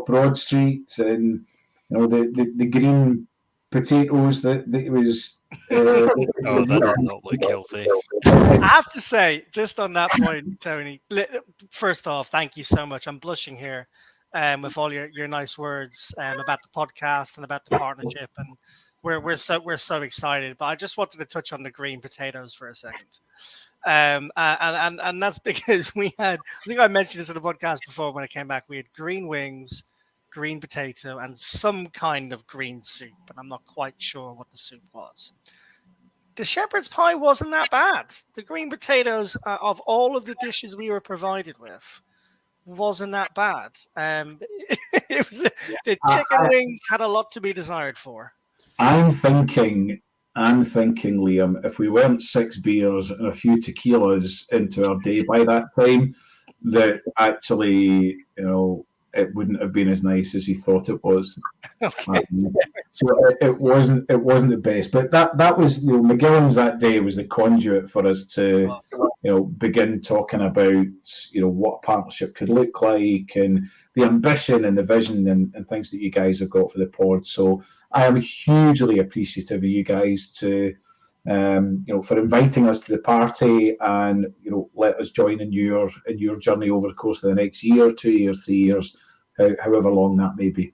Broad Street, and the green potatoes that it was. Oh, that did not look healthy. I have to say, just on that point, Tony, first off, thank you so much. I'm blushing here with all your nice words about the podcast and about the partnership, and we're so excited. But I just wanted to touch on the green potatoes for a second. And that's because we had, I think I mentioned this in the podcast before when I came back, we had green wings, green potato, and some kind of green soup, and I'm not quite sure what the soup was. The shepherd's pie wasn't that bad. The green potatoes, of all of the dishes we were provided with, wasn't that bad. It was the chicken wings had a lot to be desired for. I'm thinking, Liam, if we weren't 6 beers and a few tequilas into our day by that time, that actually, it wouldn't have been as nice as he thought it was. Okay. So it wasn't the best, but that was, McGillen's that day was the conduit for us to begin talking about what a partnership could look like, and the ambition and the vision and things that you guys have got for the pod. So I am hugely appreciative of you guys for inviting us to the party, and let us join in your journey over the course of the next year, 2 years, 3 years, however long that may be.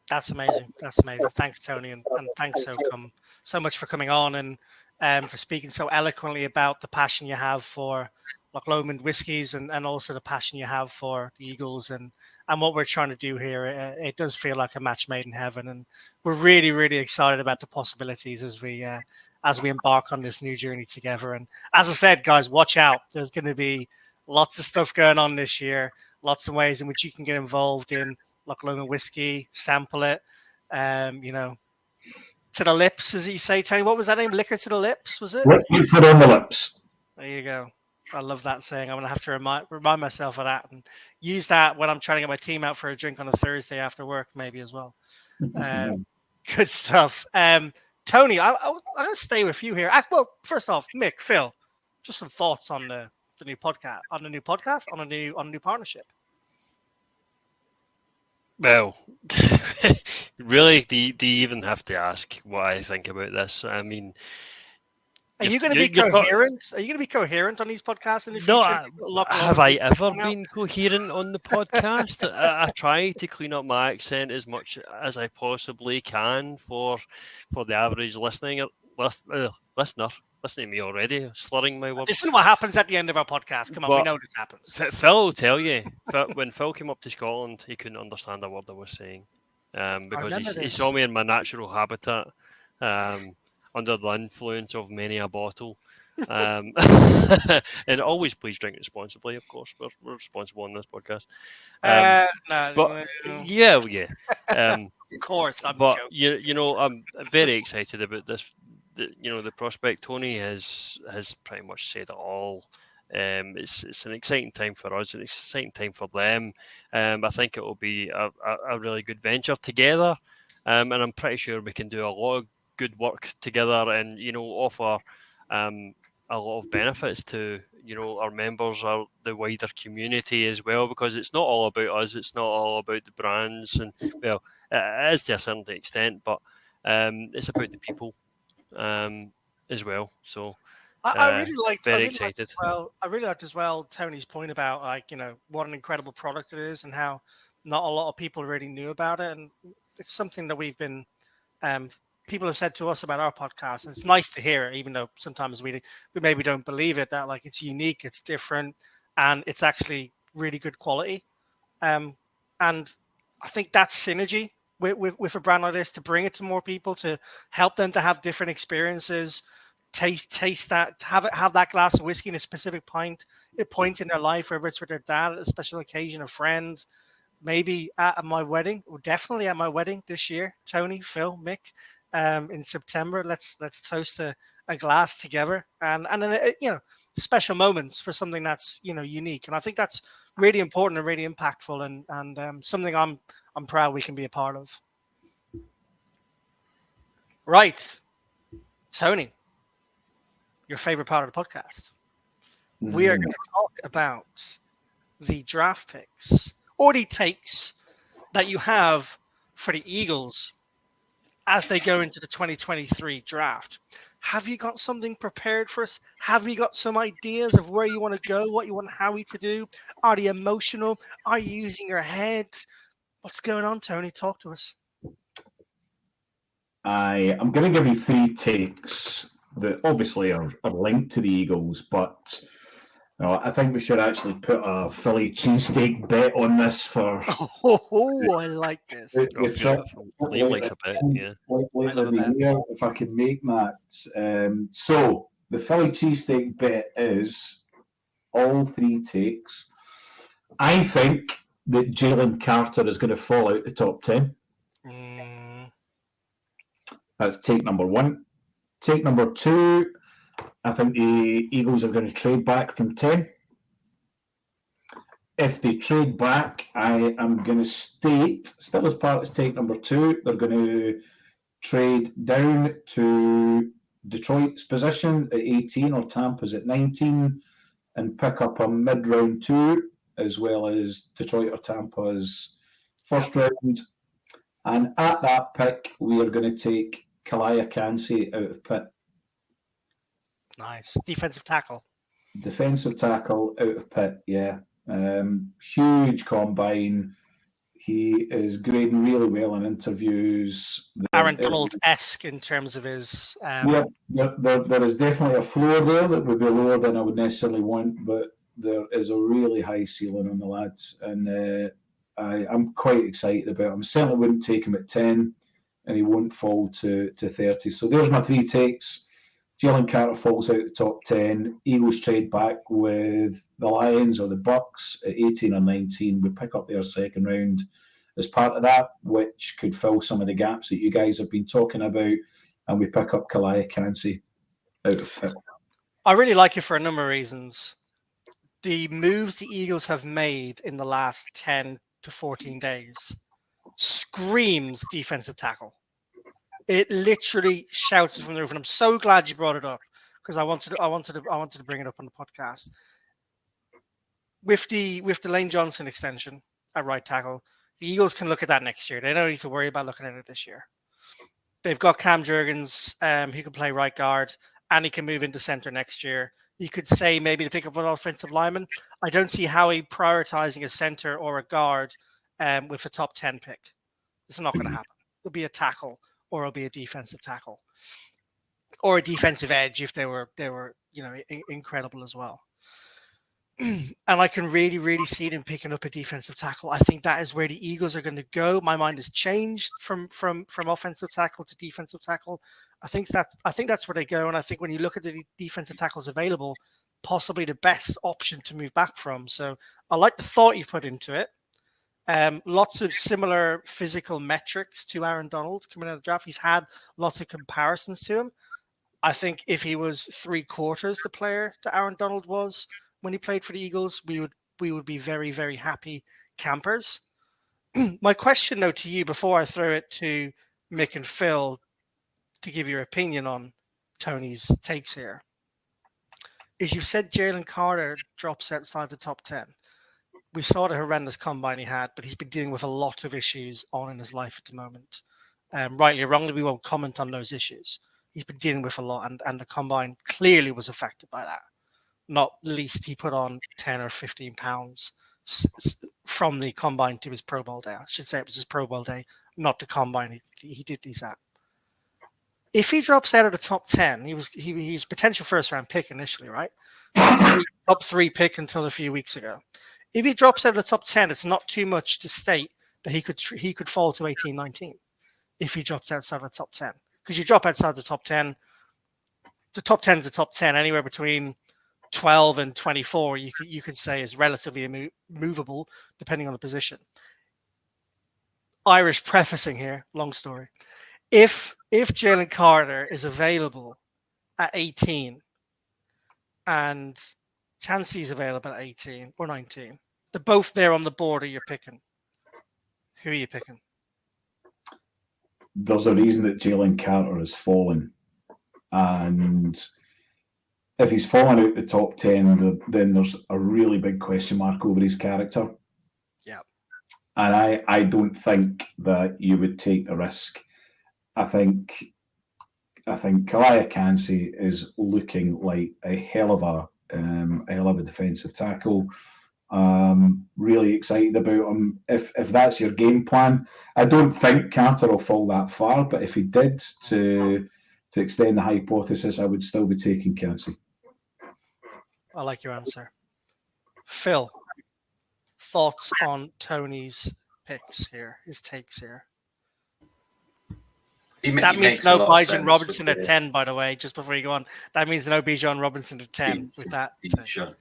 That's amazing. That's amazing. Thanks, Tony, and thanks so much for coming on and for speaking so eloquently about the passion you have for Loch Lomond whiskies, and also the passion you have for the Eagles and what we're trying to do here. It does feel like a match made in heaven, and we're really, really excited about the possibilities as we embark on this new journey together. And as I said, guys, watch out. There's going to be lots of stuff going on this year, lots of ways in which you can get involved in Loch Lomond whiskey, sample it, to the lips, as you say, Tony. What was that name? Liquor to the lips, was it? Liquid on the lips. There you go. I love that saying. I'm going to have to remind myself of that and use that when I'm trying to get my team out for a drink on a Thursday after work, maybe as well. Good stuff. Tony, I'll stay with you here. Well, first off, Mik, Phill, just some thoughts on the new podcast, on a new partnership. Well, really, do you even have to ask what I think about this? I mean, are you going to be coherent? Are you going to be coherent on these podcasts in the future? No, have I ever been coherent on the podcast? I try to clean up my accent as much as I possibly can for the average listener. Listening to me already, slurring my words. This is what happens at the end of our podcast. Come on, we know this happens. Phill will tell you, when Phill came up to Scotland, he couldn't understand a word I was saying, because he saw me in my natural habitat, under the influence of many a bottle. And always please drink responsibly, of course. We're responsible on this podcast. Yeah. Of course, I'm joking. I'm very excited about this. The prospect. Tony has pretty much said it all. It's an exciting time for us, an exciting time for them. I think it will be a really good venture together, and I'm pretty sure we can do a lot of good work together, and offer a lot of benefits to our members, the wider community as well, because it's not all about us, it's not all about the brands, and well, it is to a certain extent, but it's about the people as well. So I really liked. Very excited. I really liked as well Tony's point about what an incredible product it is, and how not a lot of people really knew about it, and it's something that we've been people have said to us about our podcast, and it's nice to hear, even though sometimes we maybe don't believe it, that like it's unique, it's different, and it's actually really good quality. And I think that's synergy with a brand like this, to bring it to more people, to help them to have different experiences, taste that, have that glass of whiskey in a specific point in their life, whether it's with their dad at a special occasion, a friend, maybe at my wedding, or definitely at my wedding this year. Tony, Phil, Mick, in September. Let's toast a glass together, and then special moments for something that's unique. And I think that's really important and really impactful, and something I'm proud we can be a part of. Right, Tony, your favorite part of the podcast. We are going to talk about the draft picks or the takes that you have for the Eagles as they go into the 2023 draft. Have you got something prepared for us? Have you got some ideas of where you want to go, what you want Howie to do? Are they emotional? Are you using your head? What's going on, Tony? Talk to us. I'm going to give you 3 takes that obviously are linked to the Eagles, but I think we should actually put a Philly cheesesteak bet on this for. Oh, I like this. Liam likes a bet, yeah. Later in the year, if I can make that. So the Philly cheesesteak bet is all 3 takes. I think that Jalen Carter is going to fall out the top 10. That's take number 1. Take number 2, I think the Eagles are going to trade back from 10. If they trade back, I am going to state, still as part of take number 2, they're going to trade down to Detroit's position at 18 or Tampa's at 19 and pick up a mid-round 2, as well as Detroit or Tampa's first round. And at that pick, we are going to take Kalaya Kancey out of Pitt. Nice. Defensive tackle. Defensive tackle out of Pitt, yeah. Huge combine. He is grading really well in interviews. Aaron Donald-esque in terms of his... Yeah, there is definitely a floor there that would be lower than I would necessarily want, but there is a really high ceiling on the lads, and I'm quite excited about him. Certainly wouldn't take him at 10, and he won't fall to 30. So there's my 3 takes. Jalen Carter falls out the top 10. Eagles trade back with the Lions or the Bucks at 18 or 19. We pick up their second round as part of that, which could fill some of the gaps that you guys have been talking about. And we pick up Kalaya Kancey out of Pitt. I really like it for a number of reasons. The moves the Eagles have made in the last 10 to 14 days screams defensive tackle. It literally shouts it from the roof, and I'm so glad you brought it up because I wanted to bring it up on the podcast. With the Lane Johnson extension at right tackle, the Eagles can look at that next year. They don't need to worry about looking at it this year. They've got Cam Jurgens, who can play right guard, and he can move into center next year. You could say maybe to pick up an offensive lineman. I don't see Howie prioritizing a center or a guard with a top 10 pick. It's not going to happen. It'll be a tackle, or it'll be a defensive tackle, or a defensive edge if they were incredible as well. And I can really, really see them picking up a defensive tackle. I think that is where the Eagles are going to go. My mind has changed from offensive tackle to defensive tackle. I think that's where they go. And I think when you look at the defensive tackles available, possibly the best option to move back from. So I like the thought you've put into it. Lots of similar physical metrics to Aaron Donald coming out of the draft. He's had lots of comparisons to him. I think if he was 3/4 the player that Aaron Donald was when he played for the Eagles, we would be very, very happy campers. My question, though, to you before I throw it to Mik and Phill to give your opinion on Tony's takes here is you've said Jalen Carter drops outside the top 10. We saw the horrendous combine he had, but he's been dealing with a lot of issues on in his life at the moment. Rightly or wrongly, we won't comment on those issues. He's been dealing with a lot, and the combine clearly was affected by that. Not least, he put on 10 or 15 pounds from the combine to his Pro Bowl day. I should say it was his Pro Bowl day, not the combine he did these at. If he drops out of the top 10, he's potential first round pick initially, right? Top three pick until a few weeks ago. If he drops out of the top 10, it's not too much to state that he could fall to 18, 19 if he drops outside the top 10. Because you drop outside the top 10, the top 10 is the top 10. Anywhere between 12 and 24, you could say is relatively movable depending on the position. Irish prefacing here, long story. If Jalen Carter is available at 18 and Chansey's available at 18 or 19, they're both there on the border you're picking. Who are you picking? There's a reason that Jalen Carter is falling. And if he's fallen out the top 10, then there's a really big question mark over his character. Yeah. And I don't think that you would take the risk. I think Kalia Kancey is looking like a hell of a defensive tackle. Really excited about him. If that's your game plan, I don't think Carter will fall that far. But if he did, to extend the hypothesis, I would still be taking Kancey. I like your answer. Phil, thoughts on Tony's picks here, his takes here? That means no Bijan Robinson at 10, by the way, just before you go on. That means no Bijan Robinson at 10 with that. Bijan.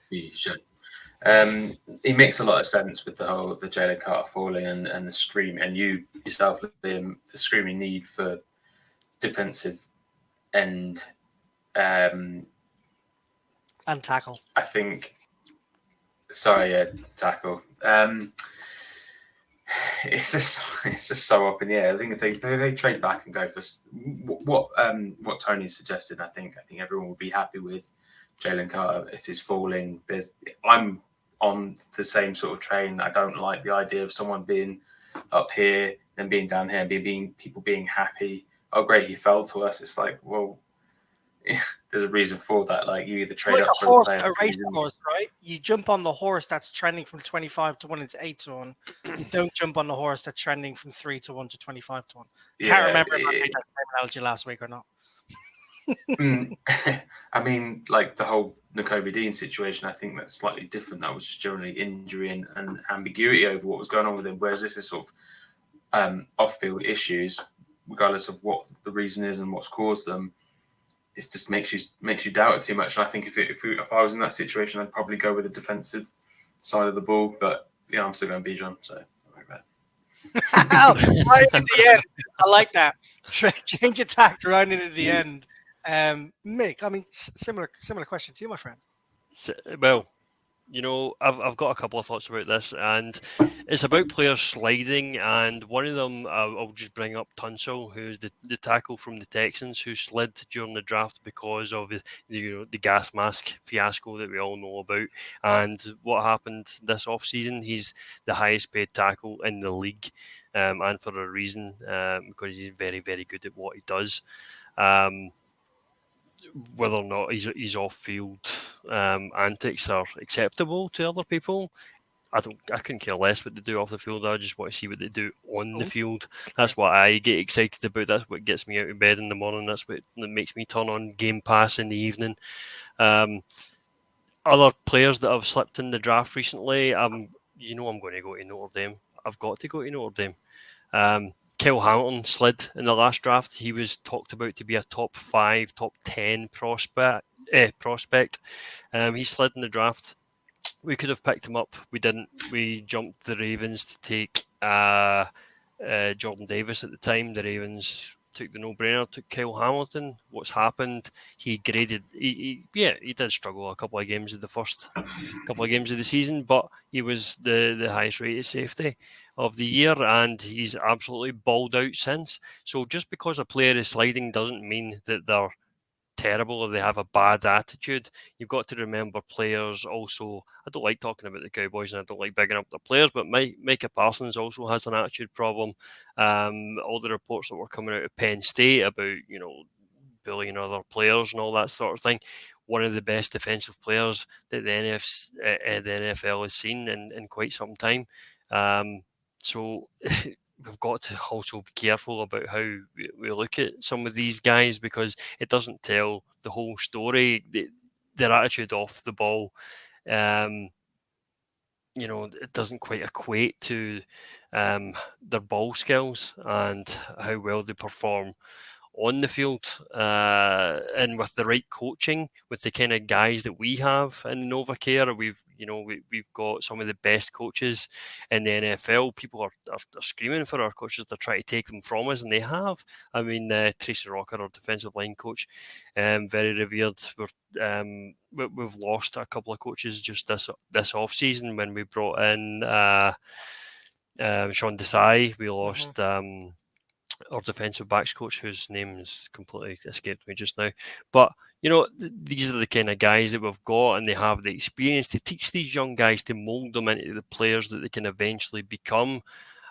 He makes a lot of sense with the Jalen Carter falling and the scream, and you yourself, Liam, the screaming need for defensive end and tackle. I think. Tackle. It's just so up in the air. I think if they trade back and go for what Tony's suggested, I think everyone would be happy with Jalen Carter if he's falling. I'm on the same sort of train. I don't like the idea of someone being up here and being down here and people being happy. Oh, great, he fell to us. It's like, well, there's a reason for that. Like, you either trade up for a race horse, right? You jump on the horse that's trending from 25 to 1 into 8 to 1. You don't jump on the horse that's trending from 3 to 1 to 25 to 1. Can't remember if I made that same analogy last week or not. I mean, like the whole Nakobe Dean situation, I think that's slightly different. That was just generally injury and ambiguity over what was going on with him. Whereas this is sort of off-field issues, regardless of what the reason is and what's caused them. It just makes you doubt it too much. And I think if I was in that situation, I'd probably go with the defensive side of the ball. But yeah, I'm still going Bijan, so don't worry about it. Right at the end, I like that. Change attack right into the end. Mik, I mean, similar question to you, my friend. Well, you know, I've got a couple of thoughts about this, and it's about players sliding. And one of them, I'll just bring up Tunsil, who's the tackle from the Texans, who slid during the draft because of the gas mask fiasco that we all know about. And what happened this offseason, he's the highest paid tackle in the league, and for a reason, because he's very, very good at what he does. Whether or not his off-field antics are acceptable to other people, I couldn't care less what they do off the field. I just want to see what they do on the field. That's what I get excited about. That's what gets me out of bed in the morning. That's what makes me turn on Game Pass in the evening. Other players that have slipped in the draft recently, I'm going to go to Notre Dame. I've got to go to Notre Dame. Kyle Hamilton slid in the last draft. He was talked about to be a top 5, top 10 prospect. He slid in the draft. We could have picked him up. We didn't. We jumped the Ravens to take Jordan Davis at the time. The Ravens took the no-brainer, took Kyle Hamilton. What's happened? He graded. He did struggle a couple of games of the first couple of games of the season, but he was the highest rated safety of the year, and he's absolutely balled out since. So just because a player is sliding doesn't mean that they're terrible or they have a bad attitude. You've got to remember players also. I don't like talking about the Cowboys and I don't like bigging up the players, but Micah Parsons also has an attitude problem. All the reports that were coming out of Penn State about, bullying other players and all that sort of thing. One of the best defensive players that the NFL has seen in quite some time. So we've got to also be careful about how we look at some of these guys, because it doesn't tell the whole story. Their attitude off the ball, it doesn't quite equate to their ball skills and how well they perform on the field, and with the right coaching, with the kind of guys that we have in NovaCare, we've got some of the best coaches in the NFL. People are screaming for our coaches to try to take them from us, and they have. I mean, Tracy Rocker, our defensive line coach, very revered. We've lost a couple of coaches just this off season when we brought in Sean Desai. We lost. Our defensive backs coach, whose name has completely escaped me just now. But, these are the kind of guys that we've got, and they have the experience to teach these young guys, to mould them into the players that they can eventually become.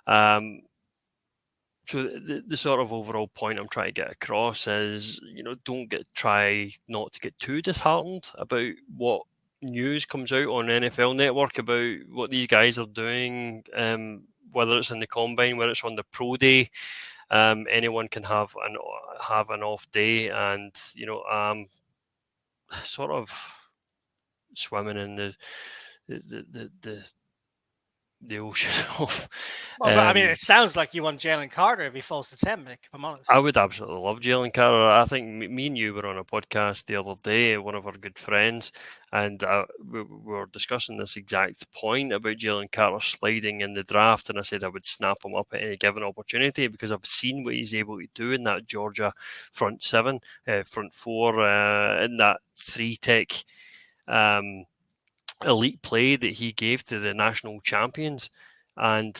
So the sort of overall point I'm trying to get across is, try not to get too disheartened about what news comes out on NFL Network about what these guys are doing, whether it's in the combine, whether it's on the pro day. Anyone can have an off day, and sort of swimming in the ocean of. Well, I mean, it sounds like you want Jalen Carter if he falls to 10, Mick, if I'm honest. I would absolutely love Jalen Carter. I think me and you were on a podcast the other day, one of our good friends, and we were discussing this exact point about Jalen Carter sliding in the draft, and I said I would snap him up at any given opportunity, because I've seen what he's able to do in that Georgia front four, in that 3-tech elite play that he gave to the national champions. And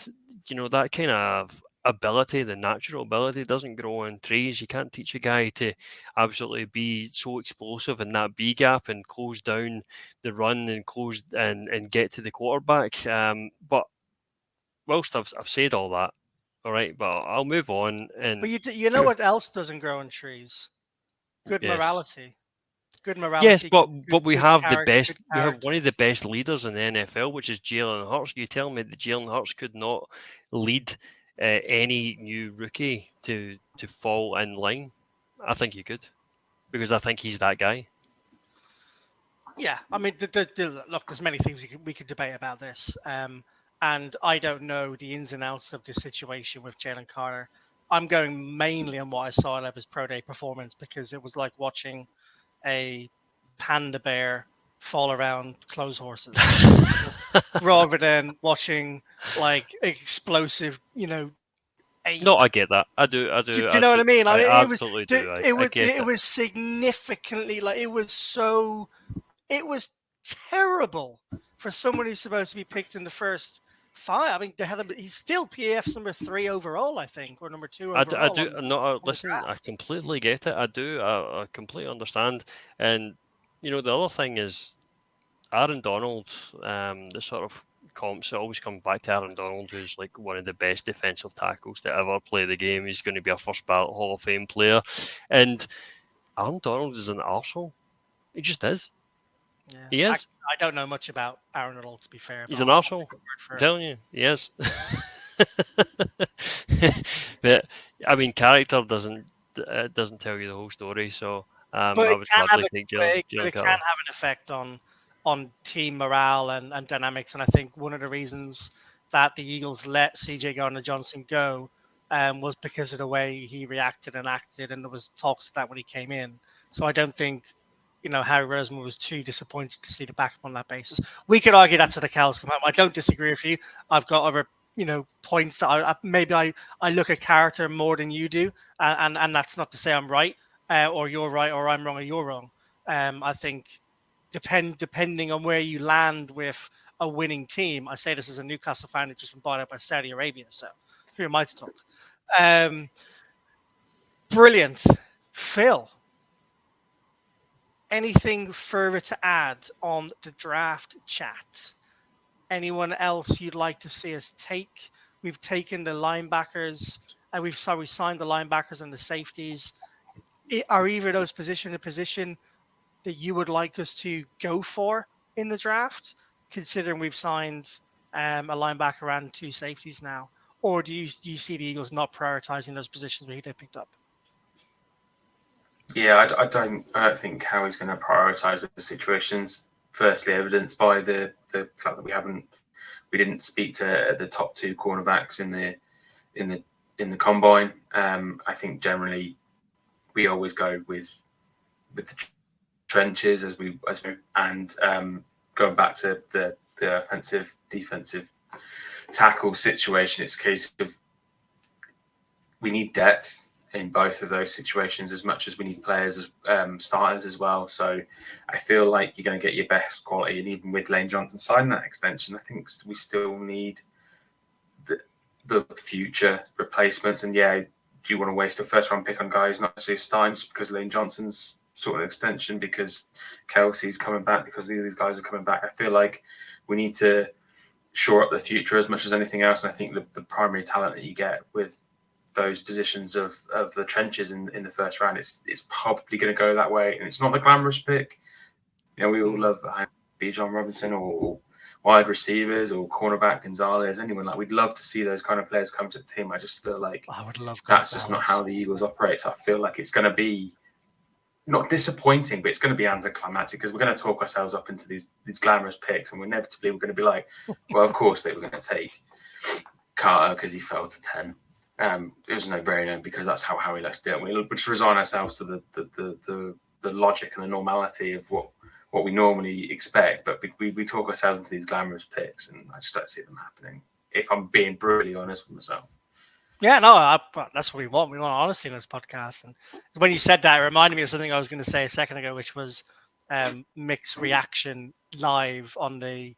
that kind of ability, the natural ability, doesn't grow on trees. You can't teach a guy to absolutely be so explosive in that B gap and close down the run and get to the quarterback. But whilst I've said all that, all right, but I'll move on. But you know what else doesn't grow on trees? Good morality. Good morality. Yes, but we have the best. We have one of the best leaders in the NFL, which is Jalen Hurts. You tell me that Jalen Hurts could not lead any new rookie to fall in line? I think he could, because I think he's that guy. Yeah, I mean, look, there's many things we could debate about this, and I don't know the ins and outs of the situation with Jalen Carter. I'm going mainly on what I saw of his pro day performance, because it was like watching a panda bear fall around clothes horses rather than watching like explosive, ape. No, I get that. I do. Do you know what I mean? I absolutely do. It was significantly, like, it was terrible for someone who's supposed to be picked in the first 5. I mean, he's still PF's number 3 overall, I think, or number 2 overall. I do. Listen, I completely get it. I do. I completely understand. And the other thing is, Aaron Donald. The sort of comps always come back to Aaron Donald, who's like one of the best defensive tackles to ever play the game. He's going to be a first ballot Hall of Fame player, and Aaron Donald is an arsehole. He just is. Yeah. He is. I don't know much about Aaron Donald, to be fair. He's an arsehole. I'm telling you, he is. But I mean, character doesn't tell you the whole story. So I would gladly take Jalen Carter. It can have an effect on team morale and dynamics. And I think one of the reasons that the Eagles let CJ Gardner-Johnson go was because of the way he reacted and acted, and there was talks of that when he came in. So I don't think Harry Roseman was too disappointed to see the backup on that basis. We could argue that to the cows come home. I don't disagree with you. I've got other points that I look at character more than you do, and that's not to say I'm right or you're right, or I'm wrong or you're wrong. I think depending on where you land with a winning team. I say this as a Newcastle fan that's just been bought out by Saudi Arabia, so who am I to talk? Brilliant. Phil, anything further to add on the draft chat? Anyone else you'd like to see us take? We've taken the linebackers, and we signed the linebackers and the safeties. Are either of those position a position that you would like us to go for in the draft, considering we've signed a linebacker and 2 safeties now? or do you see the Eagles not prioritizing those positions where they picked up? Yeah, I don't think Howie's going to prioritise the situations. Firstly, evidenced by the fact that we didn't speak to the top 2 cornerbacks in the combine. I think generally we always go with the trenches and going back to the offensive defensive tackle situation. It's a case of we need depth in both of those situations as much as we need players as starters as well. So I feel like you're going to get your best quality, and even with Lane Johnson signing that extension, I think we still need the future replacements. And yeah, do you want to waste a first round pick on guys not necessarily starting just because Lane Johnson's sort of extension, because Kelsey's coming back, because these guys are coming back? I feel like we need to shore up the future as much as anything else. And I think the primary talent that you get with those positions of the trenches in the first round, it's probably going to go that way. And it's not the glamorous pick. You know, we all love Bijan Robinson or wide receivers or cornerback Gonzalez, anyone. Like, we'd love to see those kind of players come to the team. I just feel like I would love that's just not how the Eagles operate. So I feel like it's going to be not disappointing, but it's going to be anticlimactic, because we're going to talk ourselves up into these glamorous picks, and inevitably we're going to be like, well, of course they were going to take Carter because he fell to 10. It was a no-brainer because that's how Howie likes to do it. We just resign ourselves to the logic and the normality of what we normally expect, but we talk ourselves into these glamorous picks, and I just don't see them happening, if I'm being brutally honest with myself. Yeah, no, that's what we want. We want honesty in this podcast. And when you said that, it reminded me of something I was going to say a second ago, which was Mik's reaction live on the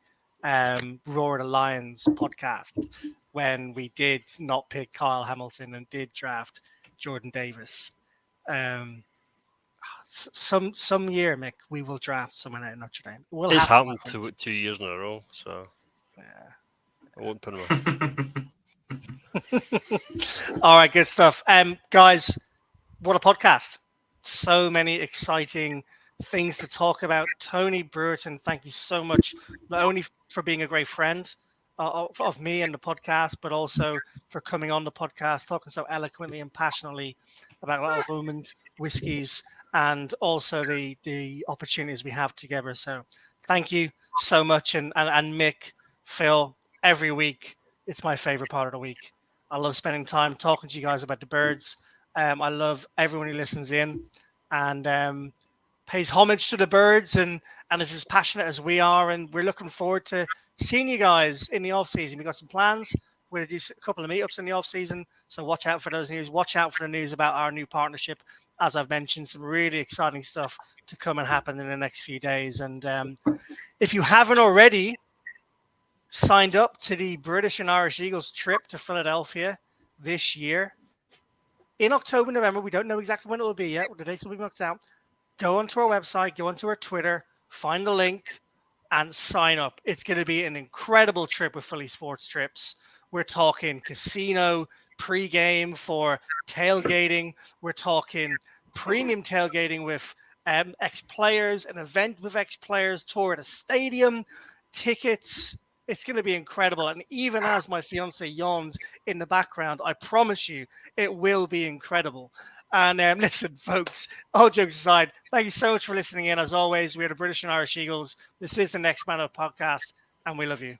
Roar of the Lions podcast when we did not pick Kyle Hamilton and did draft Jordan Davis. Some year, Mik, we will draft someone out of Notre Dame. It's happened 2 years in a row, so yeah. I won't put him All right, good stuff. Guys, what a podcast. So many exciting things to talk about. Tony Brewerton, thank you so much, not only for being a great friend of me and the podcast, but also for coming on the podcast, talking so eloquently and passionately about Almond whiskies and also the opportunities we have together. So thank you so much. And Mik, Phil, every week, it's my favorite part of the week. I love spending time talking to you guys about the birds. I love everyone who listens in and pays homage to the birds and is as passionate as we are. And we're looking forward to seeing you guys in the off season. We've got some plans. We're going to do a couple of meetups in the off season. So watch out for those news. Watch out for the news about our new partnership. As I've mentioned, some really exciting stuff to come and happen in the next few days. And if you haven't already signed up to the British and Irish Eagles trip to Philadelphia this year in October, November, we don't know exactly when it will be yet. The dates will be marked out. Go onto our website, go onto our Twitter, find the link and sign up. It's going to be an incredible trip with Philly Sports Trips. We're talking casino pre-game for tailgating. We're talking premium tailgating with ex-players, an event with ex-players, tour at a stadium, tickets. It's going to be incredible. And even as my fiance yawns in the background, I promise you it will be incredible. And listen, folks, all jokes aside, thank you so much for listening in. As always, we are the British and Irish Eagles. This is the Next Man Up podcast, and we love you.